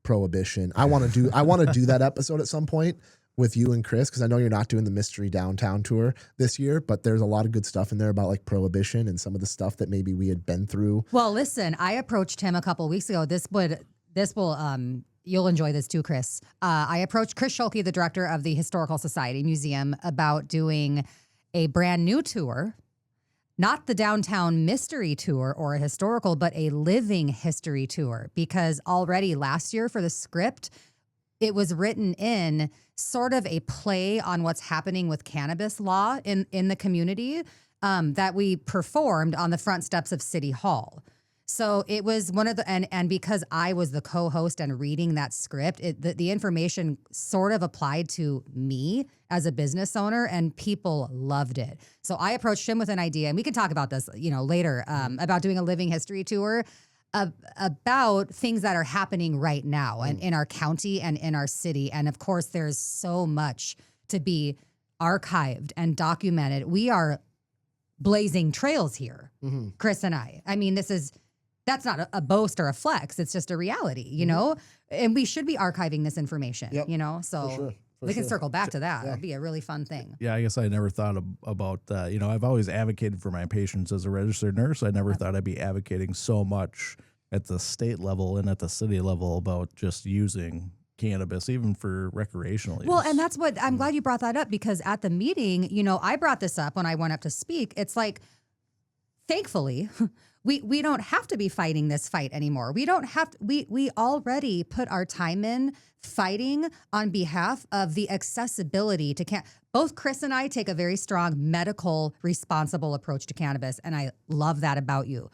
prohibition. I want to do that episode at some point with you and Chris, because I know you're not doing the Mystery Downtown tour this year, but there's a lot of good stuff in there about like prohibition and some of the stuff that maybe we had been through. Well, listen, I approached him a couple of weeks ago. This will you'll enjoy this too, Chris. I approached Chris Schulke, the director of the Historical Society Museum, about doing a brand new tour, not the downtown mystery tour or a historical, but a living history tour, because already last year for the script, it was written in sort of a play on what's happening with cannabis law in the community that we performed on the front steps of City Hall. So it was one of the, and because I was the co-host and reading that script, the information sort of applied to me as a business owner, and people loved it. So I approached him with an idea, and we can talk about this, later, about doing a living history tour about things that are happening right now and in our county and in our city. And of course, there's so much to be archived and documented. We are blazing trails here, Chris and I. I mean, that's not a boast or a flex. It's just a reality, and we should be archiving this information, so For sure. we can circle back to that. That'd be a really fun thing. Yeah, I guess I never thought about that. I've always advocated for my patients as a registered nurse. I never thought I'd be advocating so much at the state level and at the city level about just using cannabis, even for recreational use. Well, and that's what, I'm glad you brought that up, because at the meeting, I brought this up when I went up to speak. It's like, thankfully, we don't have to be fighting this fight anymore. We don't have to, we already put our time in fighting on behalf of the accessibility to both Chris and I take a very strong medical responsible approach to cannabis, and I love that about you.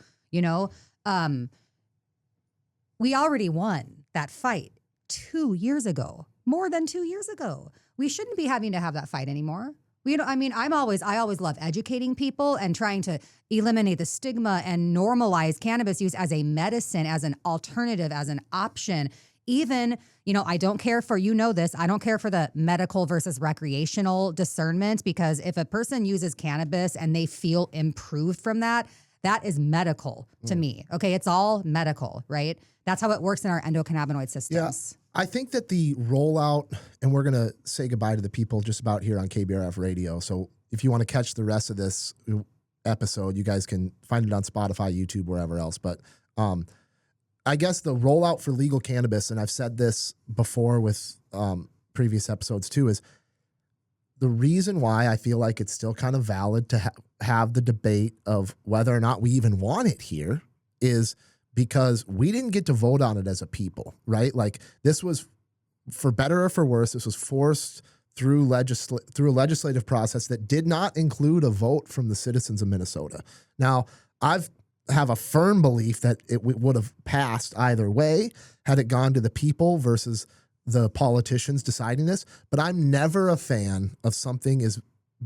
We already won that fight 2 years ago, more than 2 years ago. We shouldn't be having to have that fight anymore. I always love educating people and trying to eliminate the stigma and normalize cannabis use as a medicine, as an alternative, as an option. Even, I don't care for, this, I don't care for the medical versus recreational discernment, because if a person uses cannabis and they feel improved from that, that is medical to me. Okay, it's all medical, right? That's how it works in our endocannabinoid systems. Yeah. I think that the rollout, and we're going to say goodbye to the people just about here on KBRF Radio. So if you want to catch the rest of this episode, you guys can find it on Spotify, YouTube, wherever else. But I guess the rollout for legal cannabis, and I've said this before with previous episodes too, is the reason why I feel like it's still kind of valid to have the debate of whether or not we even want it here is because we didn't get to vote on it as a people, right? Like, this was, for better or for worse, this was forced through a legislative process that did not include a vote from the citizens of Minnesota. Now, I have a firm belief that it would have passed either way had it gone to the people versus the politicians deciding this. But I'm never a fan of something as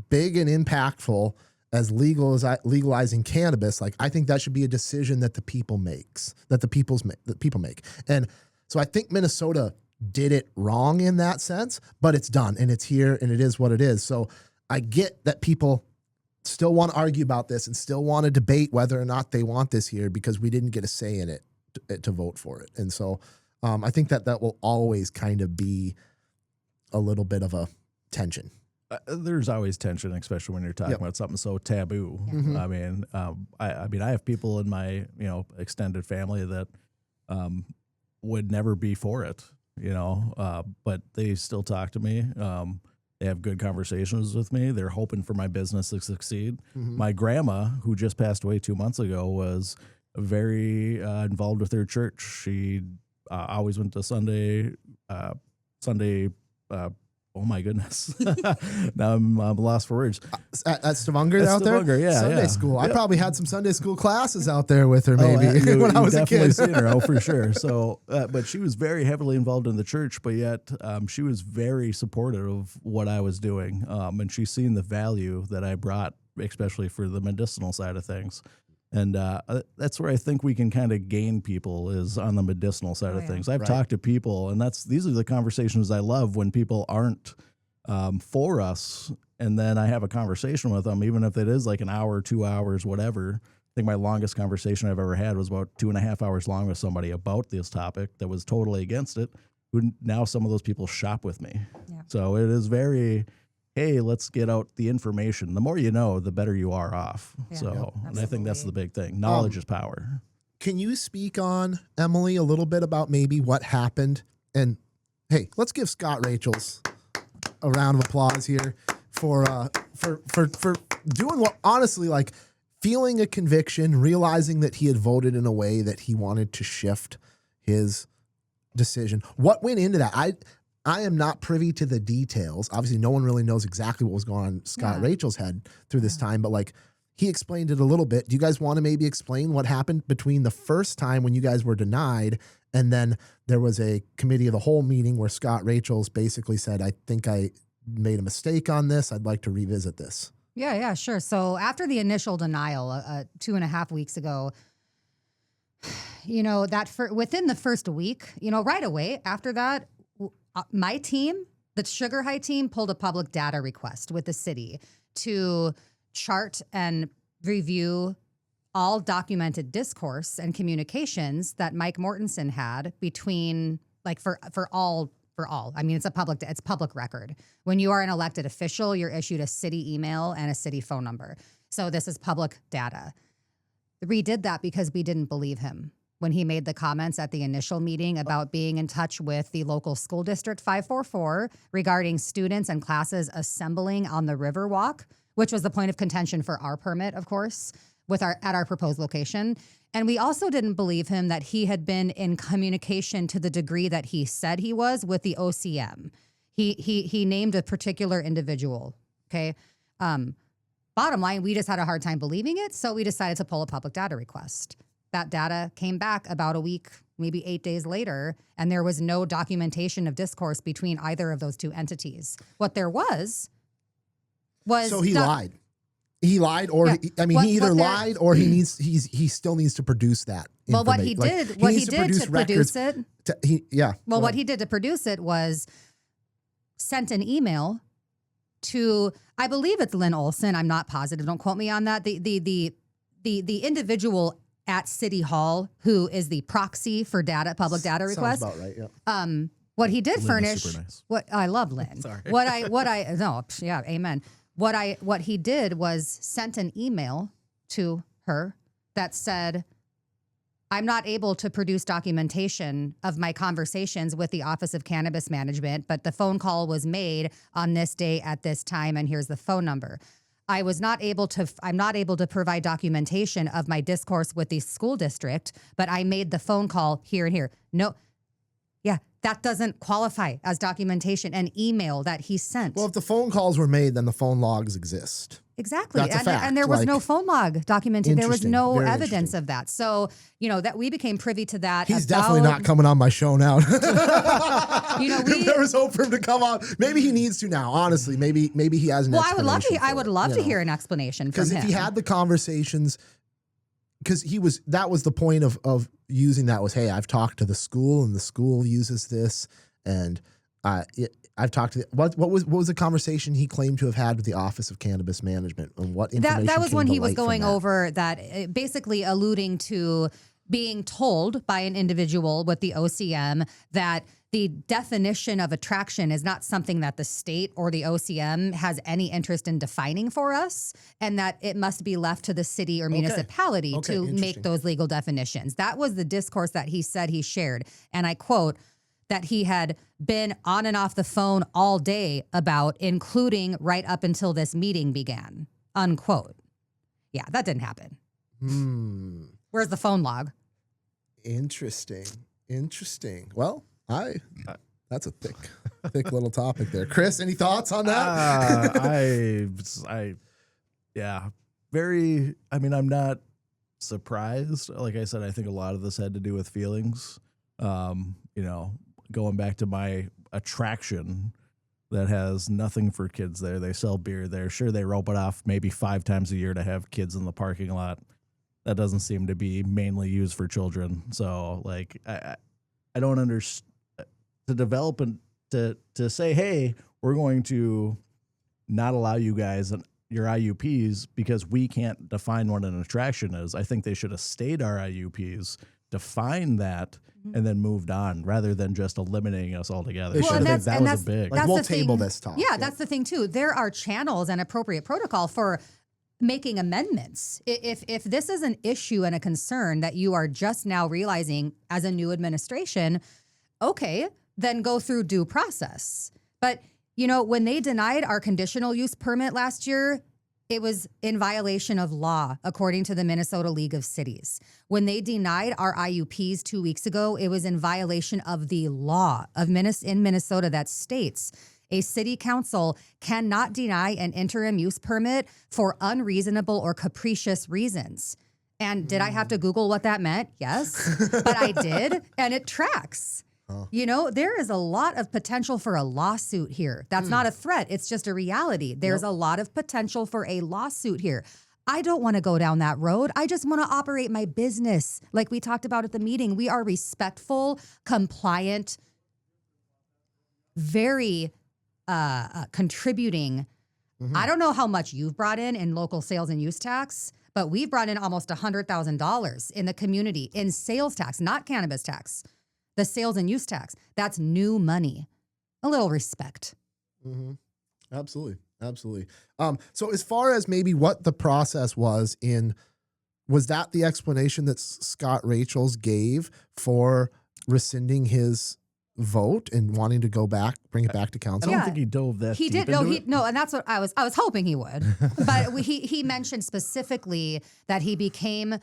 big and impactful as legalizing cannabis. Like, I think that should be a decision that the people make. And so I think Minnesota did it wrong in that sense, but it's done and it's here and it is what it is. So I get that people still want to argue about this and still want to debate whether or not they want this here because we didn't get a say in it to vote for it. And so I think that will always kind of be a little bit of a tension. There's always tension, especially when you're talking about something so taboo. Mm-hmm. I mean, I have people in my extended family that would never be for it, but they still talk to me. They have good conversations with me. They're hoping for my business to succeed. Mm-hmm. My grandma, who just passed away 2 months ago, was very involved with her church. She always went to Sunday oh my goodness. Now I'm lost for words. At Stavanger out there? Yeah. Sunday school. Yep. I probably had some Sunday school classes out there with her maybe when I was a kid. Seen her, for sure. So, but she was very heavily involved in the church, but yet she was very supportive of what I was doing. And she's seen the value that I brought, especially for the medicinal side of things. And that's where I think we can kind of gain people is on the medicinal side of things. I've talked to people, and these are the conversations I love when people aren't for us. And then I have a conversation with them, even if it is like an hour, 2 hours, whatever. I think my longest conversation I've ever had was about 2.5 hours long with somebody about this topic that was totally against it. Who now some of those people shop with me. Yeah. So it is very, hey, let's get out the information. The more you know, the better you are off. Yeah, so and I think that's the big thing. Knowledge is power. Can you speak on, Emily, a little bit about maybe what happened? And hey, let's give Scott Rachels a round of applause here for doing what, honestly, like feeling a conviction, realizing that he had voted in a way that he wanted to shift his decision. What went into that? I am not privy to the details. Obviously, no one really knows exactly what was going on in Scott Rachel's head through this time, but like he explained it a little bit. Do you guys want to maybe explain what happened between the first time when you guys were denied and then there was a committee of the whole meeting where Scott Rachels basically said, I think I made a mistake on this. I'd like to revisit this. Yeah, sure. So after the initial denial 2.5 weeks ago, within the first week, right away after that, my team, the Sugar High team, pulled a public data request with the city to chart and review all documented discourse and communications that Mike Mortensen had between, like, for all. I mean, it's public record. When you are an elected official, you're issued a city email and a city phone number. So this is public data. We did that because we didn't believe him when he made the comments at the initial meeting about being in touch with the local school district 544 regarding students and classes assembling on the Riverwalk, which was the point of contention for our permit, of course, at our proposed location. And we also didn't believe him that he had been in communication to the degree that he said he was with the OCM. He named a particular individual. Okay. Bottom line, we just had a hard time believing it, so we decided to pull a public data request. That data came back about a week, maybe 8 days later, and there was no documentation of discourse between either of those two entities. What there was so he lied. He lied, or he either lied or he still needs to produce that. Well, what he did to produce it. What he did to produce it was sent an email to, I believe it's Lynn Olson. I'm not positive. Don't quote me on that. The individual at City Hall who is the proxy for public data requests. Sounds about right. Yeah. What he did Lynn furnish. Super nice. What I love Lynn. Sorry. Amen. What he did was sent an email to her that said, I'm not able to produce documentation of my conversations with the Office of Cannabis Management, but the phone call was made on this day at this time, and here's the phone number. I'm not able to provide documentation of my discourse with the school district, but I made the phone call here and here. No. Yeah, that doesn't qualify as documentation, an email that he sent. Well, if the phone calls were made, then the phone logs exist. Exactly. That's a fact. And there was no phone log documented. There was no evidence of that. So, that we became privy to that. He's definitely not coming on my show now. There was hope for him to come on. Maybe he needs to now, honestly. Maybe he has an explanation. I would love to hear an explanation from him. Because if he had the conversations, because that was the point of using that was, hey, I've talked to the school and the school uses this, and I've talked to what was the conversation he claimed to have had with the Office of Cannabis Management, and what information that was when he was going that? over that, basically alluding to being told by an individual with the OCM that the definition of attraction is not something that the state or the OCM has any interest in defining for us, and that it must be left to the city or municipality to make those legal definitions. That was the discourse that he said he shared. And I quote, that he had been on and off the phone all day about, including right up until this meeting began, unquote. Yeah, that didn't happen. Where's the phone log? Interesting. Well, that's a thick thick little topic there. Chris, any thoughts on that? I'm not surprised. Like I said, I think a lot of this had to do with feelings. Going back to my attraction that has nothing for kids there. They sell beer there. Sure, they rope it off maybe 5 times a year to have kids in the parking lot. That doesn't seem to be mainly used for children. So, like, I don't understand to develop and to say, hey, we're going to not allow you guys your IUPs because we can't define what an attraction is. I think they should have stayed our IUPs, defined that, and then moved on rather than just eliminating us altogether. Well, I think that was a big. Like, we'll table this talk. Yeah, that's the thing too. There are channels and appropriate protocol for making amendments. If this is an issue and a concern that you are just now realizing as a new administration, okay, then go through due process. But when they denied our conditional use permit last year, it was in violation of law, according to the Minnesota League of Cities. When they denied our IUPs 2 weeks ago, it was in violation of the law in Minnesota that states a city council cannot deny an interim use permit for unreasonable or capricious reasons. And did I have to Google what that meant? Yes, but I did, and it tracks. There is a lot of potential for a lawsuit here. That's not a threat. It's just a reality. There's a lot of potential for a lawsuit here. I don't want to go down that road. I just want to operate my business. Like we talked about at the meeting, we are respectful, compliant, very contributing. I don't know how much you've brought in local sales and use tax, but we've brought in almost $100,000 in the community in sales tax, not cannabis tax. The sales and use tax, that's new money. A little respect. Absolutely. So as far as maybe what the process was that the explanation that Scott Rachels gave for rescinding his vote and wanting to bring it back to council? I don't think he dove that deep into it. No, and that's what I was hoping he would. But he mentioned specifically that he became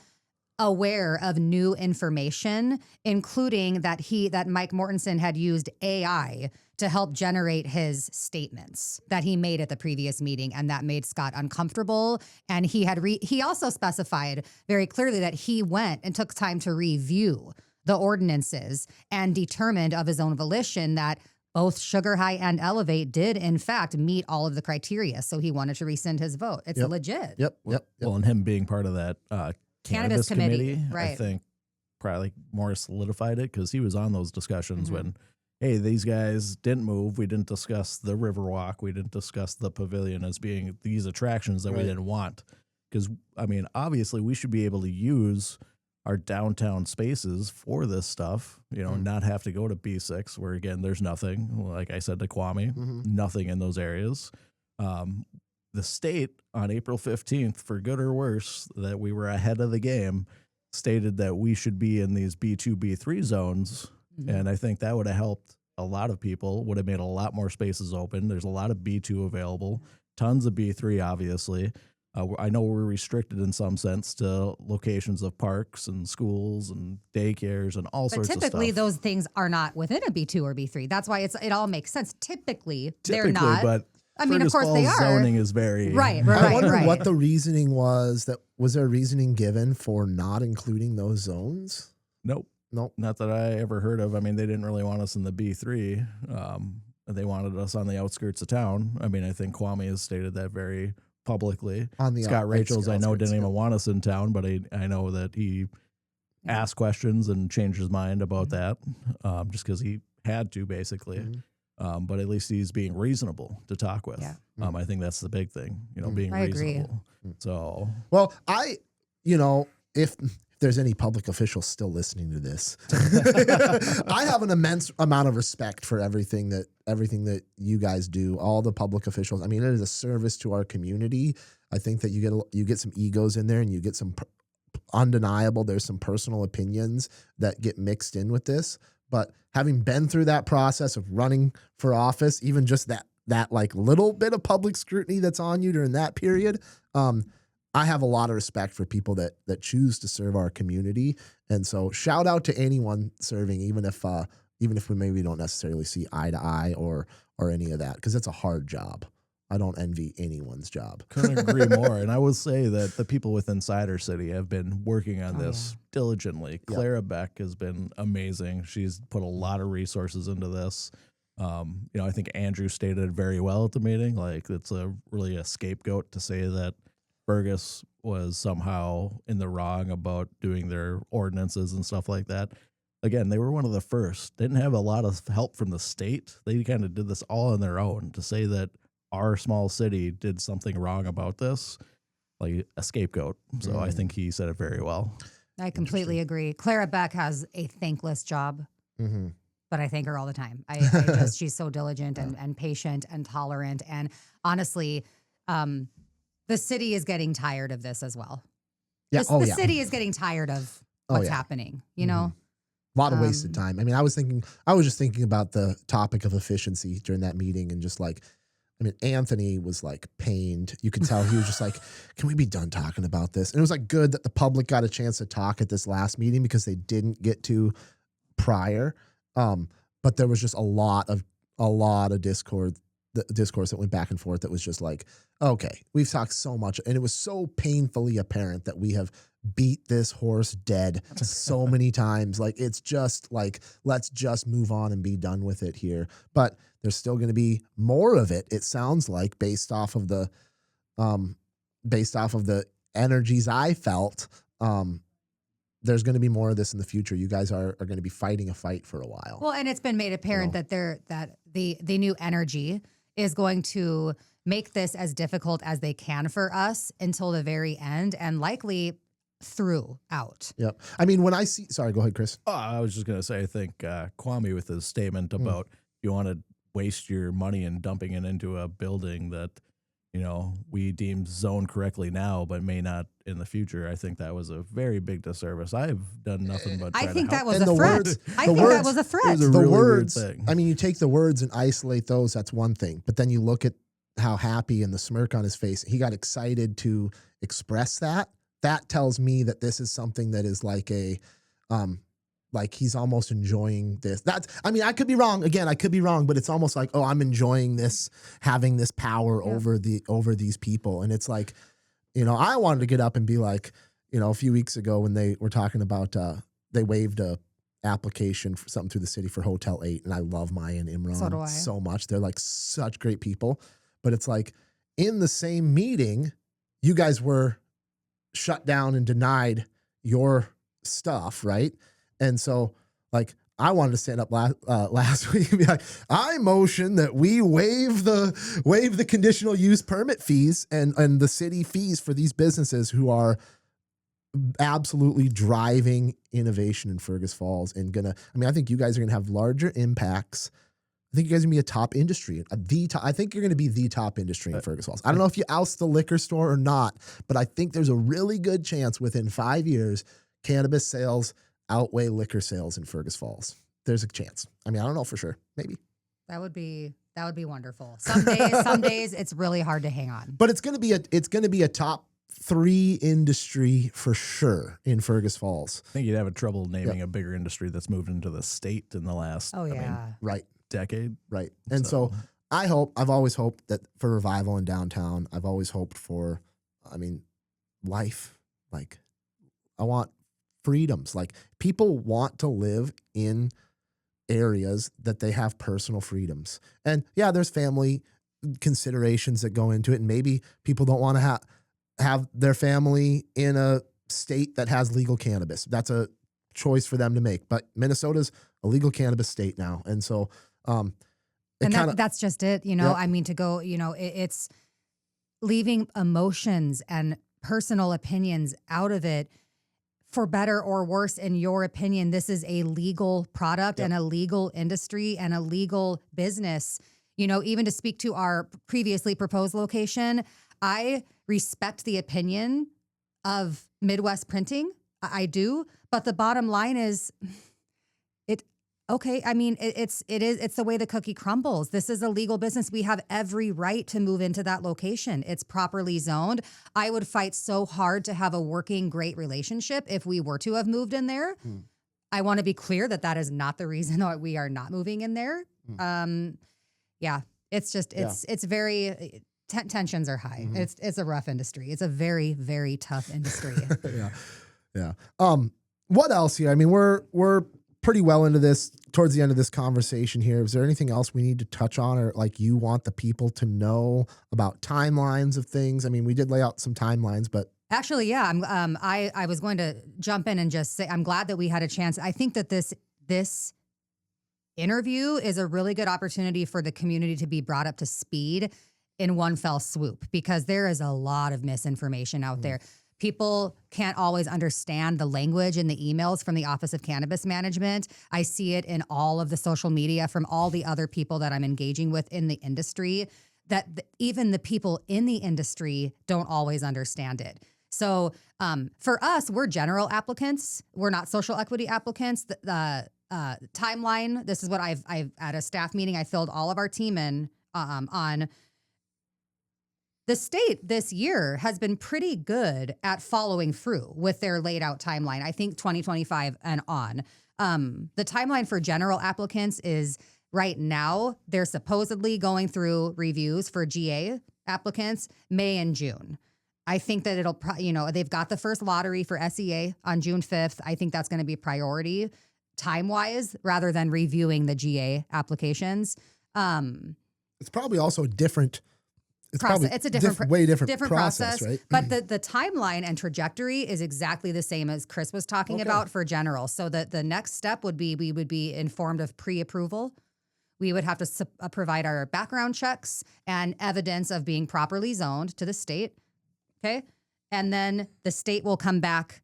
aware of new information, including that Mike Mortensen had used AI to help generate his statements that he made at the previous meeting, and that made Scott uncomfortable. And he also specified very clearly that he went and took time to review the ordinances and determined of his own volition that both Sugar High and Elevate did, in fact, meet all of the criteria. So he wanted to rescind his vote. It's legit. Yep. Well, and him being part of that Cannabis committee, right. I think probably more solidified it because he was on those discussions when, hey, these guys didn't move. We didn't discuss the Riverwalk. We didn't discuss the pavilion as being these attractions that we didn't want. Because, obviously we should be able to use our downtown spaces for this stuff, not have to go to B6 where, again, there's nothing. Like I said to Kwame, nothing in those areas. The state on April 15th, for good or worse, that we were ahead of the game, stated that we should be in these B2, B3 zones. And I think that would have helped a lot of people, would have made a lot more spaces open. There's a lot of B2 available, tons of B3, obviously. I know we're restricted in some sense to locations of parks and schools and daycares and all sorts of stuff. But typically those things are not within a B2 or B3. That's why it all makes sense. Typically they're not. But of course they are. Zoning is very right. I wonder what the reasoning was. Was there a reasoning given for not including those zones? Nope. Not that I ever heard of. They didn't really want us in the B3. They wanted us on the outskirts of town. I think Kwame has stated that very publicly. Scott Rachels, I know, didn't even want us in town, but I know that he asked questions and changed his mind about that just because he had to, basically. But at least he's being reasonable to talk with. Yeah. I think that's the big thing, being reasonable. So, well, if there's any public officials still listening to this, I have an immense amount of respect for everything that you guys do, all the public officials. It is a service to our community. I think that you get some egos in there, and you get some undeniable. There's some personal opinions that get mixed in with this. But having been through that process of running for office, even just that like little bit of public scrutiny that's on you during that period, I have a lot of respect for people that choose to serve our community. And so shout out to anyone serving, even if even if we maybe don't necessarily see eye to eye or any of that, because it's a hard job. I don't envy anyone's job. Couldn't agree more. And I will say that the people within Cider City have been working on this diligently. Clara Beck has been amazing. She's put a lot of resources into this. I think Andrew stated it very well at the meeting. Like, it's really a scapegoat to say that Fergus was somehow in the wrong about doing their ordinances and stuff like that. Again, they were one of the first. Didn't have a lot of help from the state. They kind of did this all on their own. To say that our small city did something wrong about this, like a scapegoat. So I think he said it very well. I completely agree. Clara Beck has a thankless job, but I thank her all the time. She's so diligent and patient and tolerant. And honestly, the city is getting tired of this as well. Yeah. The city is getting tired of what's happening, you know? A lot of wasted time. I mean, I was just thinking about the topic of efficiency during that meeting, and just like, I mean, Anthony was like pained. You could tell he was just like, can we be done talking about this? And it was like good that the public got a chance to talk at this last meeting, because they didn't get to prior. But there was just a lot of discourse that went back and forth that was just like, okay, we've talked so much, and it was so painfully apparent that we have beat this horse dead so many times. Like, it's just like, let's just move on and be done with it here. But there's still going to be more of it, it sounds like, based off of the energies I felt. There's going to be more of this in the future. You guys are going to be fighting a fight for a while. Well, and it's been made apparent that the new energy is going to make this as difficult as they can for us until the very end, and likely throughout. Yep. I mean, when I see, sorry, go ahead, Chris. I was just going to say, I think Kwame, with his statement about you want to waste your money and dumping it into a building that, we deem zoned correctly now, but may not in the future. I think that was a very big disservice. I've done nothing but try I think to that help. was a threat. I think that was a threat. It was a The really words, weird thing. I mean, you take the words and isolate those, that's one thing. But then you look at how happy and the smirk on his face, he got excited to express that. That tells me that this is something that is like like he's almost enjoying this. I could be wrong. Again, I could be wrong, but it's almost like, oh, I'm enjoying this, having this power over these people. And it's like, I wanted to get up and be like, a few weeks ago when they were talking about, they waived a application for something through the city for Hotel 8. And I love Maya and Imran so much. They're like such great people. But it's like, in the same meeting, you guys were shut down and denied your stuff, right? And so, like, I wanted to stand up last week and be like, I motion that we waive the conditional use permit fees and the city fees for these businesses who are absolutely driving innovation in Fergus Falls and I think you guys are gonna have larger impacts. I think you guys are gonna be a top industry. I think you're gonna be the top industry in Fergus Falls. I don't know if you oust the liquor store or not, but I think there's a really good chance within 5 years, cannabis sales outweigh liquor sales in Fergus Falls. There's a chance. I mean, I don't know for sure. Maybe. That would be wonderful. Some days it's really hard to hang on. But it's gonna be a top 3 industry for sure in Fergus Falls. I think you'd have trouble naming a bigger industry that's moved into the state in the last decade. Right. And so I've always hoped that for revival in downtown. I've always hoped for, life. Like, I want freedoms. Like, people want to live in areas that they have personal freedoms. And there's family considerations that go into it. And maybe people don't want to have their family in a state that has legal cannabis. That's a choice for them to make. But Minnesota's a legal cannabis state now. And so, that's just it. I mean, to go, it's leaving emotions and personal opinions out of it. For better or worse, in your opinion, this is a legal product and a legal industry and a legal business. Even to speak to our previously proposed location, I respect the opinion of Midwest Printing. I do. But the bottom line is, okay, I mean, it's the way the cookie crumbles. This is a legal business. We have every right to move into that location. It's properly zoned. I would fight so hard to have a working, great relationship if we were to have moved in there. I want to be clear that is not the reason that we are not moving in there. Yeah, it's just, it's very, tensions are high. It's a rough industry. It's a very, very tough industry. Yeah. What else here? I mean, we're pretty well into this, towards the end of this conversation here. Is there anything else we need to touch on, or like you want the people to know about timelines of things? I mean, we did lay out some timelines, but actually, yeah, I was going to jump in and just say, I'm glad that we had a chance. I think that this interview is a really good opportunity for the community to be brought up to speed in one fell swoop, because there is a lot of misinformation out there. People can't always understand the language in the emails from the Office of Cannabis Management. I see it in all of the social media from all the other people that I'm engaging with in the industry, that even the people in the industry don't always understand it. So for us, we're general applicants. We're not social equity applicants. The timeline, this is what I've at a staff meeting, I filled all of our team in on. The state this year has been pretty good at following through with their laid out timeline. I think 2025 and on. The timeline for general applicants is right now, they're supposedly going through reviews for GA applicants May and June. I think that it'll, they've got the first lottery for SEA on June 5th. I think that's going to be priority time-wise rather than reviewing the GA applications. It's probably also different. It's a different, way different process, right? But the timeline and trajectory is exactly the same as Chris was talking about for general. So the next step would be, we would be informed of pre-approval. We would have to provide our background checks and evidence of being properly zoned to the state. Okay. And then the state will come back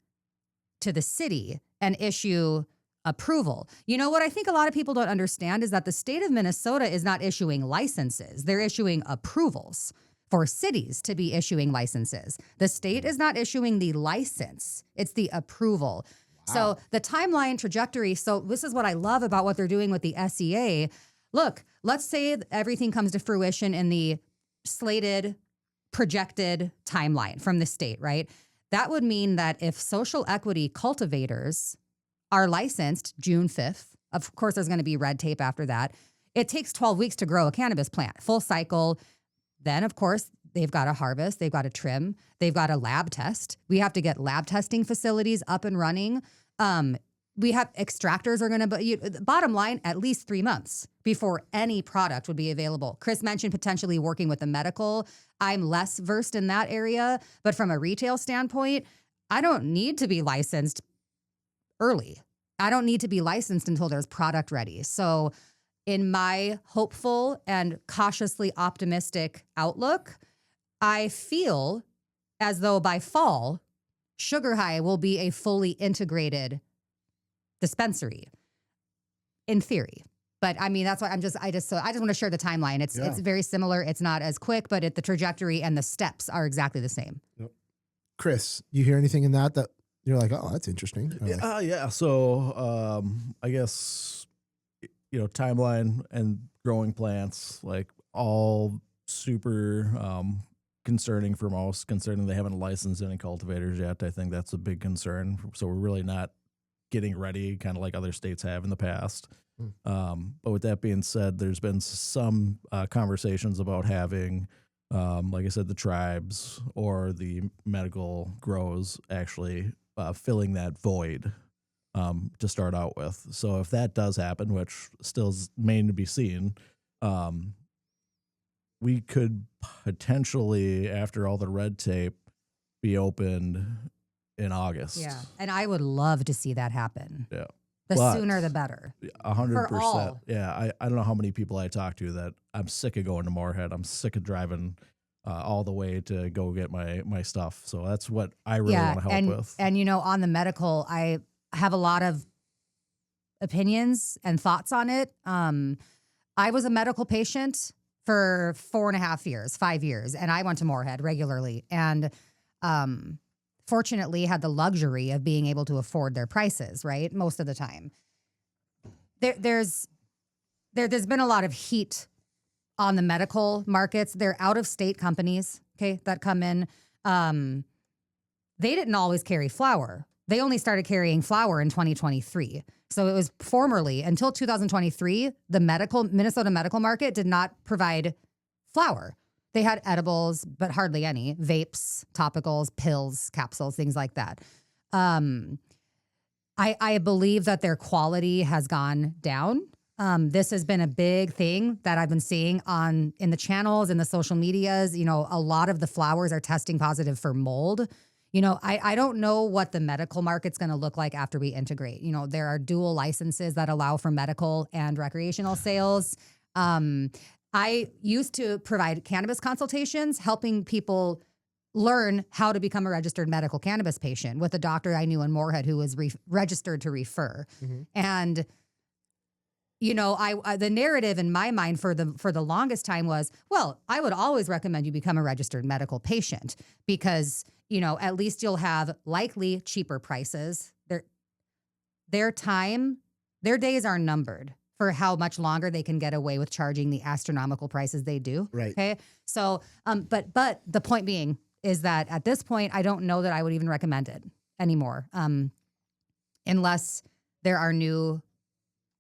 to the city and issue approval. You know what I think a lot of people don't understand is that the state of Minnesota is not issuing licenses. They're issuing approvals for cities to be issuing licenses. The state is not issuing the license. It's the approval. Wow. So the timeline trajectory. So this is what I love about what they're doing with the SEA. Look, let's say everything comes to fruition in the slated projected timeline from the state, right? That would mean that if social equity cultivators are licensed June 5th, of course, there's going to be red tape after that. It takes 12 weeks to grow a cannabis plant, full cycle. Then, of course, they've got to harvest, they've got to trim, they've got to lab test. We have to get lab testing facilities up and running. We have extractors are going to, bottom line, at least 3 months before any product would be available. Chris mentioned potentially working with the medical. I'm less versed in that area, but from a retail standpoint, I don't need to be licensed early. I don't need to be licensed until there's product ready. So in my hopeful and cautiously optimistic outlook, I feel as though by fall, Sugar High will be a fully integrated dispensary in theory. But I mean, that's why I just want to share the timeline. It's very similar. It's not as quick, but the trajectory and the steps are exactly the same. Yep. Chris, you hear anything in that you're like, oh, that's interesting? Yeah. So I guess, timeline and growing plants, like all super concerning for most, concerning they haven't licensed any cultivators yet. I think that's a big concern. So we're really not getting ready, kind of like other states have in the past. But with that being said, there's been some conversations about having, like I said, the tribes or the medical grows actually filling that void to start out with. So if that does happen, which still is main to be seen, we could potentially, after all the red tape, be opened in August. Yeah, and I would love to see that happen. Yeah. The sooner the better. 100%. Yeah, I don't know how many people I talk to that I'm sick of going to Moorhead. I'm sick of driving all the way to go get my stuff. So that's what I really want to help with. And, on the medical, I have a lot of opinions and thoughts on it. I was a medical patient for 5 years, and I went to Moorhead regularly. And fortunately had the luxury of being able to afford their prices, right? Most of the time. There's been a lot of heat on the medical markets. They're out-of-state companies, okay, that come in. They didn't always carry flower. They only started carrying flower in 2023. So it was formerly, until 2023, the Minnesota medical market did not provide flower. They had edibles, but hardly any. Vapes, topicals, pills, capsules, things like that. I believe that their quality has gone down. This has been a big thing that I've been seeing in the channels, in the social medias. You know, a lot of the flowers are testing positive for mold. You know, I don't know what the medical market's going to look like after we integrate. You know, there are dual licenses that allow for medical and recreational sales. I used to provide cannabis consultations, helping people learn how to become a registered medical cannabis patient with a doctor I knew in Moorhead who was registered to refer. Mm-hmm. And, you know, I the narrative in my mind for the longest time was, well, I would always recommend you become a registered medical patient because, you know, at least you'll have likely cheaper prices. Their days are numbered for how much longer they can get away with charging the astronomical prices they do. Right. Okay. So, but the point being is that at this point, I don't know that I would even recommend it anymore. Unless there are new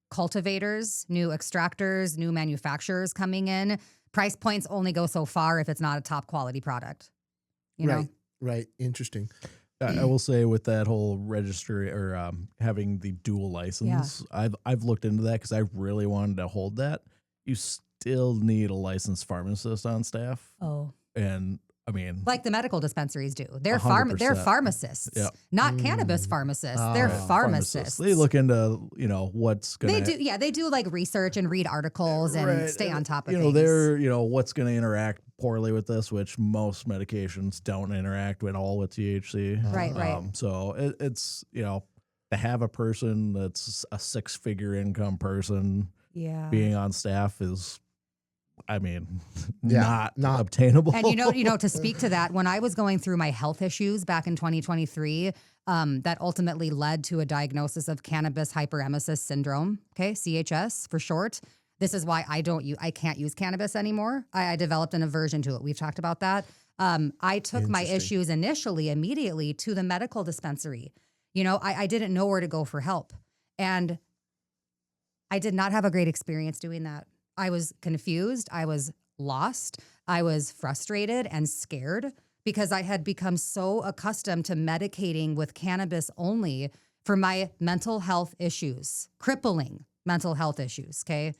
cultivators, new extractors, new manufacturers coming in. Price points only go so far if it's not a top quality product. You know? Right. Interesting. I will say with that whole registry or having the dual license, I've looked into that because I really wanted to hold that. You still need a licensed pharmacist on staff. Oh. And I mean, like the medical dispensaries do. They're they're pharmacists, not cannabis pharmacists. They're pharmacists. They look into, you know, what's going to... They do, yeah, they do like research and read articles and stay on top of things. You know, they're, you know, what's going to interact poorly with this, which most medications don't interact at all with THC. Right. So it's, you know, to have a person that's a 6-figure income person being on staff is... I mean, not obtainable. And you know, to speak to that, when I was going through my health issues back in 2023, that ultimately led to a diagnosis of cannabis hyperemesis syndrome. Okay, CHS for short. This is why I can't use cannabis anymore. I developed an aversion to it. We've talked about that. I took my issues immediately to the medical dispensary. You know, I didn't know where to go for help, and I did not have a great experience doing that. I was confused. I was lost. I was frustrated and scared because I had become so accustomed to medicating with cannabis only for my mental health issues, crippling mental health issues. Okay.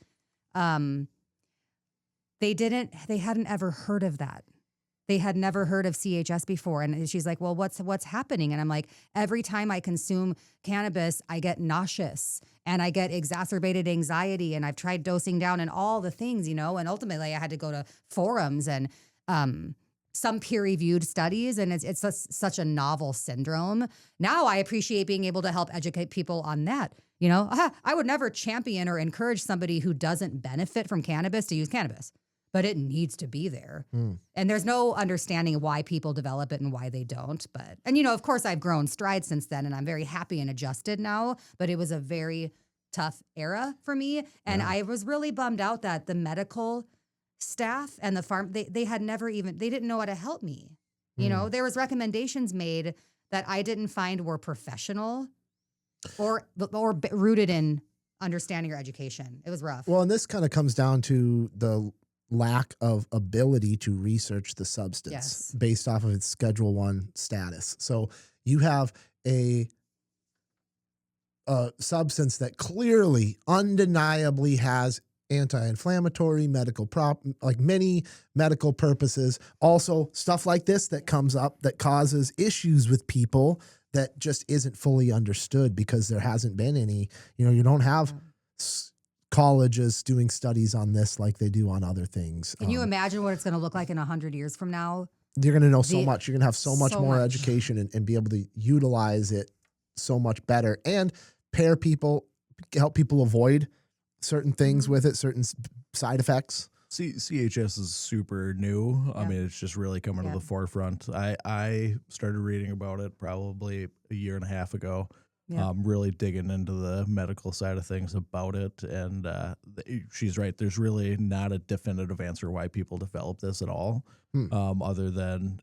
They hadn't ever heard of that. They had never heard of CHS before. And she's like, well, what's happening? And I'm like, every time I consume cannabis, I get nauseous and I get exacerbated anxiety. And I've tried dosing down and all the things, you know, and ultimately I had to go to forums and some peer-reviewed studies. And it's such a novel syndrome. Now I appreciate being able to help educate people on that. You know, I would never champion or encourage somebody who doesn't benefit from cannabis to use cannabis. But it needs to be there. And there's no understanding of why people develop it and why they don't. And, you know, of course, I've grown strides since then, and I'm very happy and adjusted now. But it was a very tough era for me. And I was really bummed out that the medical staff and the farm, they had never even, they didn't know how to help me. You know, there was recommendations made that I didn't find were professional or rooted in understanding or education. It was rough. Well, and this kind of comes down to the lack of ability to research the substance based off of its Schedule I status. So you have a substance that clearly, undeniably has anti-inflammatory, like many medical purposes. Also, stuff like this that comes up that causes issues with people that just isn't fully understood because there hasn't been any, you know, you don't have colleges doing studies on this like they do on other things. Can you imagine what it's going to look like in 100 years from now? You're going to know so much. You're going to have so much more education and be able to utilize it so much better and help people avoid certain things with it, certain side effects. CHS is super new. I mean, it's just really coming to the forefront. I started reading about it probably a year and a half ago. Really digging into the medical side of things about it. And she's right. There's really not a definitive answer why people develop this at all, other than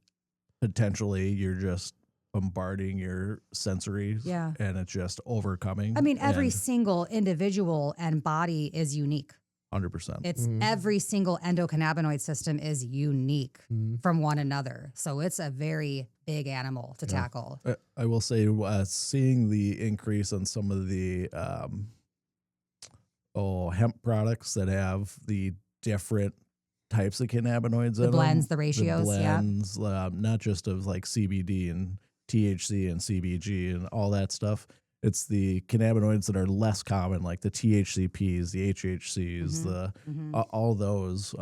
potentially you're just bombarding your sensories, and it's just overcoming. I mean, every single individual and body is unique. 100%. It's every single endocannabinoid system is unique from one another. So it's a very big animal to tackle. I will say, seeing the increase on some of the hemp products that have the different types of cannabinoids in blends, them, the ratios, not just of like CBD and THC and CBG and all that stuff. It's the cannabinoids that are less common, like the THCPs, the HHCs, all those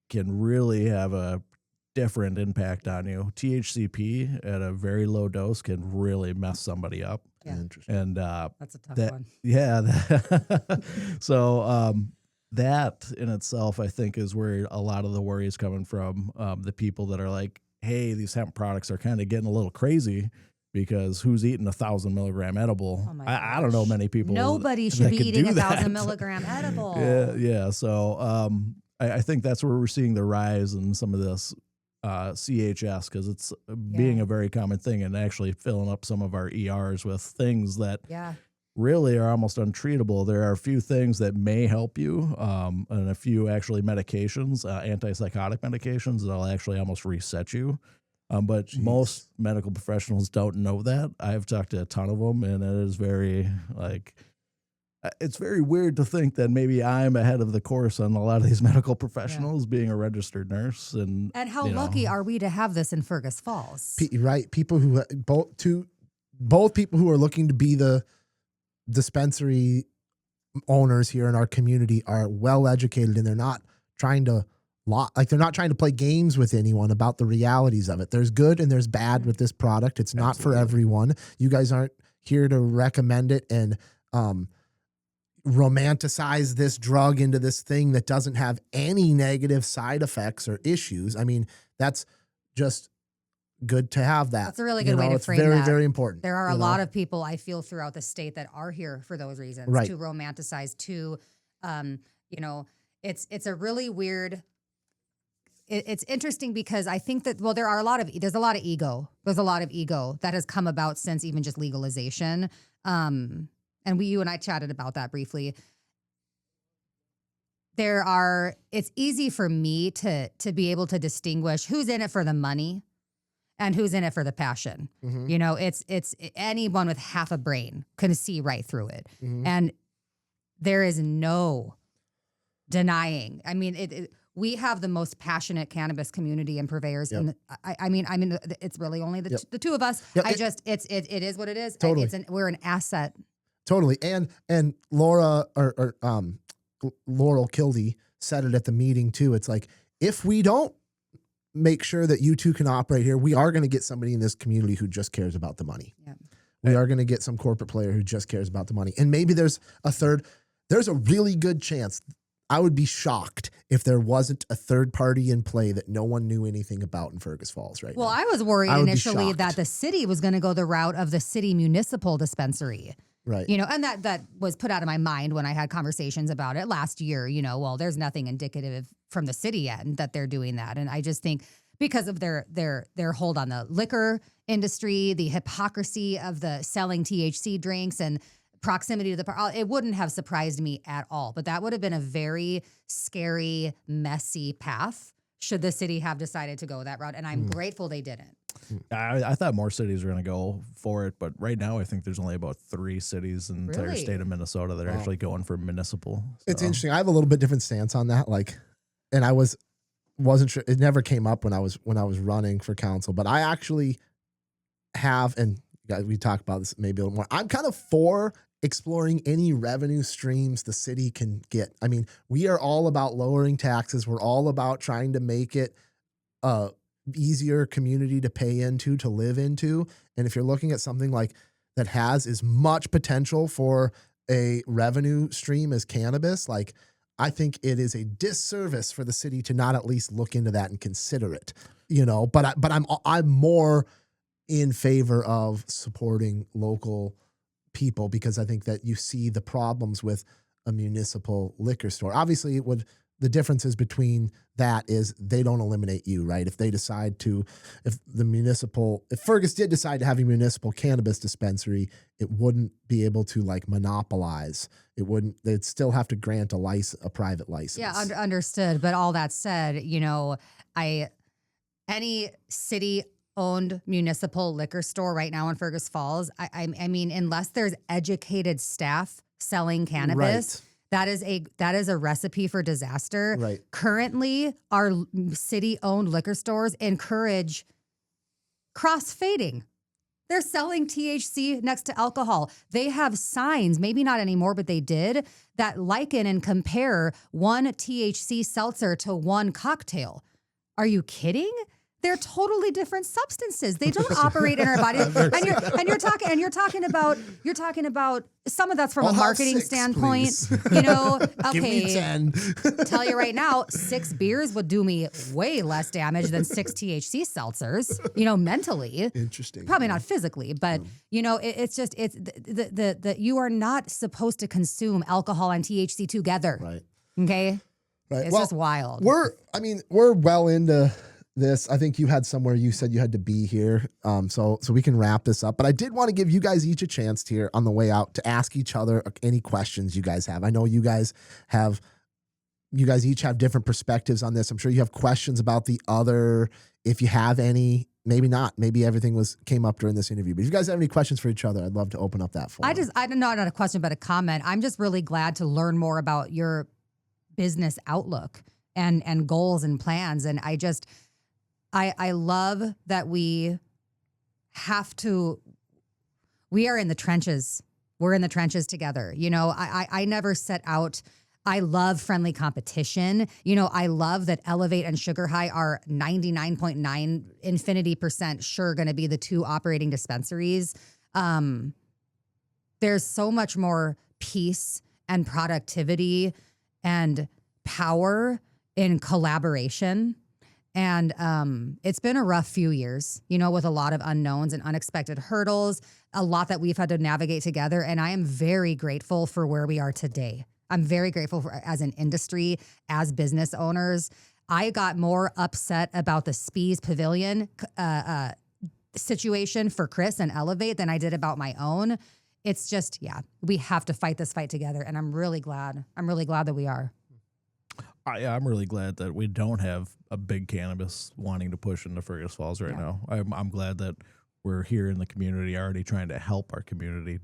can really have a different impact on you. THCP at a very low dose can really mess somebody up. Yeah. Interesting. And that's a tough one. Yeah. So that in itself, I think, is where a lot of the worry is coming from. The people that are like, hey, these hemp products are kind of getting a little crazy. Because who's eating 1,000 milligram edible? Oh I don't know many people. Nobody should be eating 1,000 milligram edible. Yeah. So I think that's where we're seeing the rise in some of this CHS, because it's being a very common thing and actually filling up some of our ERs with things that really are almost untreatable. There are a few things that may help you, and a few actually medications, antipsychotic medications that'll actually almost reset you. But most medical professionals don't know that. I've talked to a ton of them, and it is very, it's very weird to think that maybe I'm ahead of the course on a lot of these medical professionals being a registered nurse. And how lucky are we to have this in Fergus Falls? Right. People who, both people who are looking to be the dispensary owners here in our community are well educated, and they're not trying to they're not trying to play games with anyone about the realities of it. There's good and there's bad with this product. It's not for everyone. You guys aren't here to recommend it and romanticize this drug into this thing that doesn't have any negative side effects or issues. I mean, that's just good to have that. That's a really good way to frame that. It's very, very important. There are a lot of people, I feel, throughout the state that are here for those reasons, to romanticize, it's a really weird... It's interesting because I think that, there's a lot of ego. There's a lot of ego that has come about since even just legalization. And you and I chatted about that briefly. It's easy for me to be able to distinguish who's in it for the money and who's in it for the passion. Mm-hmm. You know, it's anyone with half a brain can see right through it. Mm-hmm. And there is no denying. I mean, we have the most passionate cannabis community and purveyors. Yep. And it's really only the two of us. Yep. It is what it is. Totally. We're an asset. Totally. And Laura or Laurel Kildee said it at the meeting too. It's like, if we don't make sure that you two can operate here, we are going to get somebody in this community who just cares about the money. Yep. We are going to get some corporate player who just cares about the money. And maybe there's a really good chance. I would be shocked if there wasn't a third party in play that no one knew anything about in Fergus Falls right now. Well, I was worried initially that the city was going to go the route of the city municipal dispensary. Right. You know, and that was put out of my mind when I had conversations about it last year. You know, well, there's nothing indicative from the city end that they're doing that. And I just think because of their hold on the liquor industry, the hypocrisy of the selling THC drinks and proximity to it wouldn't have surprised me at all. But that would have been a very scary, messy path should the city have decided to go that route. And I'm grateful they didn't. I thought more cities were going to go for it, but right now I think there's only about 3 cities in the entire state of Minnesota that are actually going for municipal. So. It's interesting. I have a little bit different stance on that. And I wasn't sure. It never came up when I was running for council, but I actually have, and guys, we talk about this maybe a little more. I'm kind of for exploring any revenue streams the city can get. I mean, we are all about lowering taxes. We're all about trying to make it easier community to pay into, to live into. And if you're looking at something like that has as much potential for a revenue stream as cannabis, I think it is a disservice for the city to not at least look into that and consider it, but I'm more in favor of supporting local people, because I think that you see the problems with a municipal liquor store. Obviously, it would the differences between that is they don't eliminate you, right? If they decide to, if Fergus did decide to have a municipal cannabis dispensary, it wouldn't be able to like monopolize. They'd still have to grant a private license. Yeah, understood. But all that said, any city-owned municipal liquor store right now in Fergus Falls, I mean, unless there's educated staff selling cannabis, that is a recipe for disaster. Right. Currently, our city-owned liquor stores encourage cross-fading. They're selling THC next to alcohol. They have signs, maybe not anymore, but they did, that liken and compare one THC seltzer to one cocktail. Are you kidding? They're totally different substances. They don't operate in our body. And you're talking about some of that's from a marketing standpoint. Okay. Give me 10. Tell you right now, 6 beers would do me way less damage than 6 THC seltzers, mentally. Interesting. Probably not physically, but it's you are not supposed to consume alcohol and THC together. Right. Okay? Right. It's just wild. We're well into this. I think you had somewhere you said you had to be here. So we can wrap this up. But I did want to give you guys each a chance here on the way out to ask each other any questions you guys have. I know you guys each have different perspectives on this. I'm sure you have questions about the other. If you have any, maybe not. Maybe everything came up during this interview. But if you guys have any questions for each other, I'd love to open up that forum. Not a question, but a comment. I'm just really glad to learn more about your business outlook and goals and plans. And I love that we are in the trenches. We're in the trenches together. I never set out. I love friendly competition. I love that Elevate and Sugar High are 99.9 infinity% sure going to be the 2 operating dispensaries. There's so much more peace and productivity and power in collaboration. And it's been a rough few years, with a lot of unknowns and unexpected hurdles, a lot that we've had to navigate together. And I am very grateful for where we are today. I'm very grateful as an industry, as business owners. I got more upset about the Spees Pavilion situation for Chris and Elevate than I did about my own. It's just, we have to fight this fight together. And I'm really glad. I'm really glad that we are. I'm really glad that we don't have a big cannabis wanting to push into Fergus Falls right now. I'm glad that we're here in the community already trying to help our community,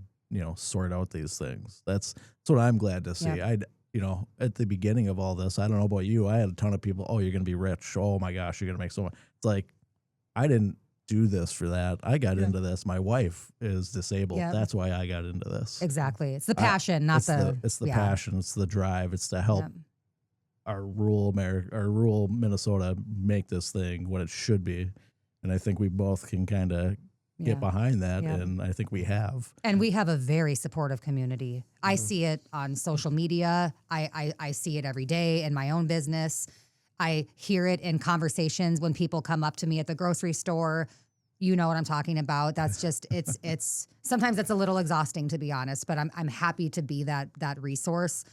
sort out these things. That's what I'm glad to see. Yeah. At the beginning of all this, I don't know about you, I had a ton of people, oh, you're going to be rich. Oh my gosh, you're going to make so much. It's like, I didn't do this for that. I got into this. My wife is disabled. Yep. That's why I got into this. Exactly. It's the passion, not it's the passion. It's the drive. It's to help our rural Minnesota make this thing what it should be. And I think we both can kind of get behind that. Yeah. And I think we have. And we have a very supportive community. I see it on social media. I see it every day in my own business. I hear it in conversations when people come up to me at the grocery store. You know what I'm talking about. That's just, it's sometimes it's a little exhausting, to be honest, but I'm happy to be that resource.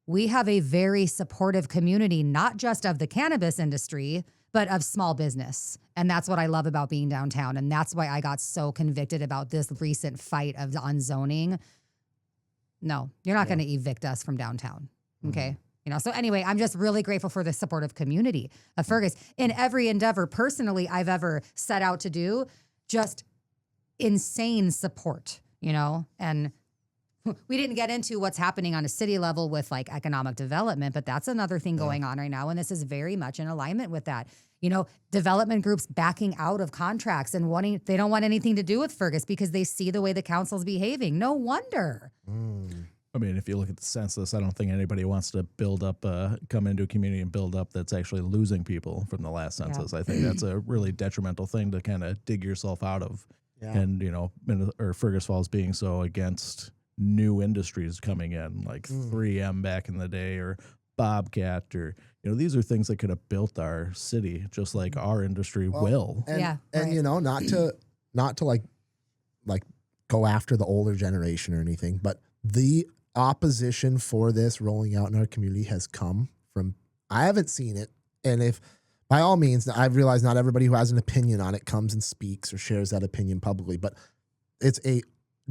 We have a very supportive community, not just of the cannabis industry, but of small business. And that's what I love about being downtown. And that's why I got so convicted about this recent fight on zoning. No, you're not going to evict us from downtown. Okay. So anyway, I'm just really grateful for the supportive community of Fergus in every endeavor personally I've ever set out to do. Just insane support, and we didn't get into what's happening on a city level with like economic development, but that's another thing going on right now. And this is very much in alignment with that. Development groups backing out of contracts and they don't want anything to do with Fergus because they see the way the council's behaving. No wonder. I mean, if you look at the census, I don't think anybody wants to come into a community and build up that's actually losing people from the last census. Yeah. I think that's a really detrimental thing to kind of dig yourself out of. Yeah. And, or Fergus Falls being so against new industries coming in, like 3M back in the day, or Bobcat, or these are things that could have built our city, just like our industry will. And, not to like go after the older generation or anything, but the opposition for this rolling out in our community has come from, I haven't seen it. And if, by all means, I realize not everybody who has an opinion on it comes and speaks or shares that opinion publicly, but it's a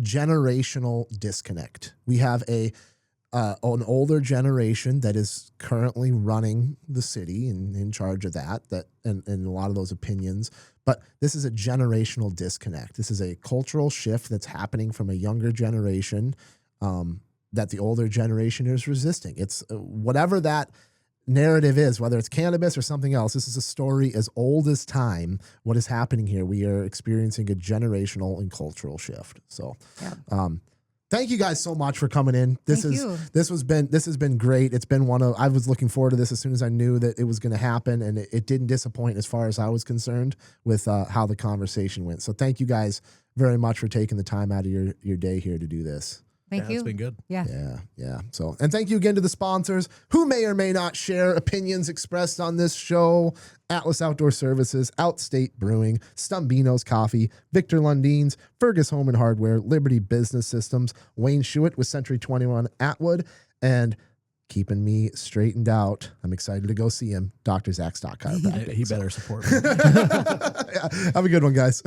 generational disconnect. We have an older generation that is currently running the city and in charge of that and a lot of those opinions. But this is a generational disconnect. This is a cultural shift that's happening from a younger generation that the older generation is resisting. It's whatever that narrative is, whether it's cannabis or something else. This is a story as old as time. What is happening here? We are experiencing a generational and cultural shift. So, thank you guys so much for coming in. This has been great. It's been I was looking forward to this as soon as I knew that it was going to happen, and it didn't disappoint as far as I was concerned with how the conversation went. So thank you guys very much for taking the time out of your day here to do this. Thank you. It's been good. Yeah. So, and thank you again to the sponsors who may or may not share opinions expressed on this show: Atlas Outdoor Services, Outstate Brewing, Stumbino's Coffee, Victor Lundeen's, Fergus Home and Hardware, Liberty Business Systems, Wayne Schuett with Century 21 Atwood, and keeping me straightened out, I'm excited to go see him, Dr. Zach Stock Chiropractic. He better support me. Yeah, have a good one, guys.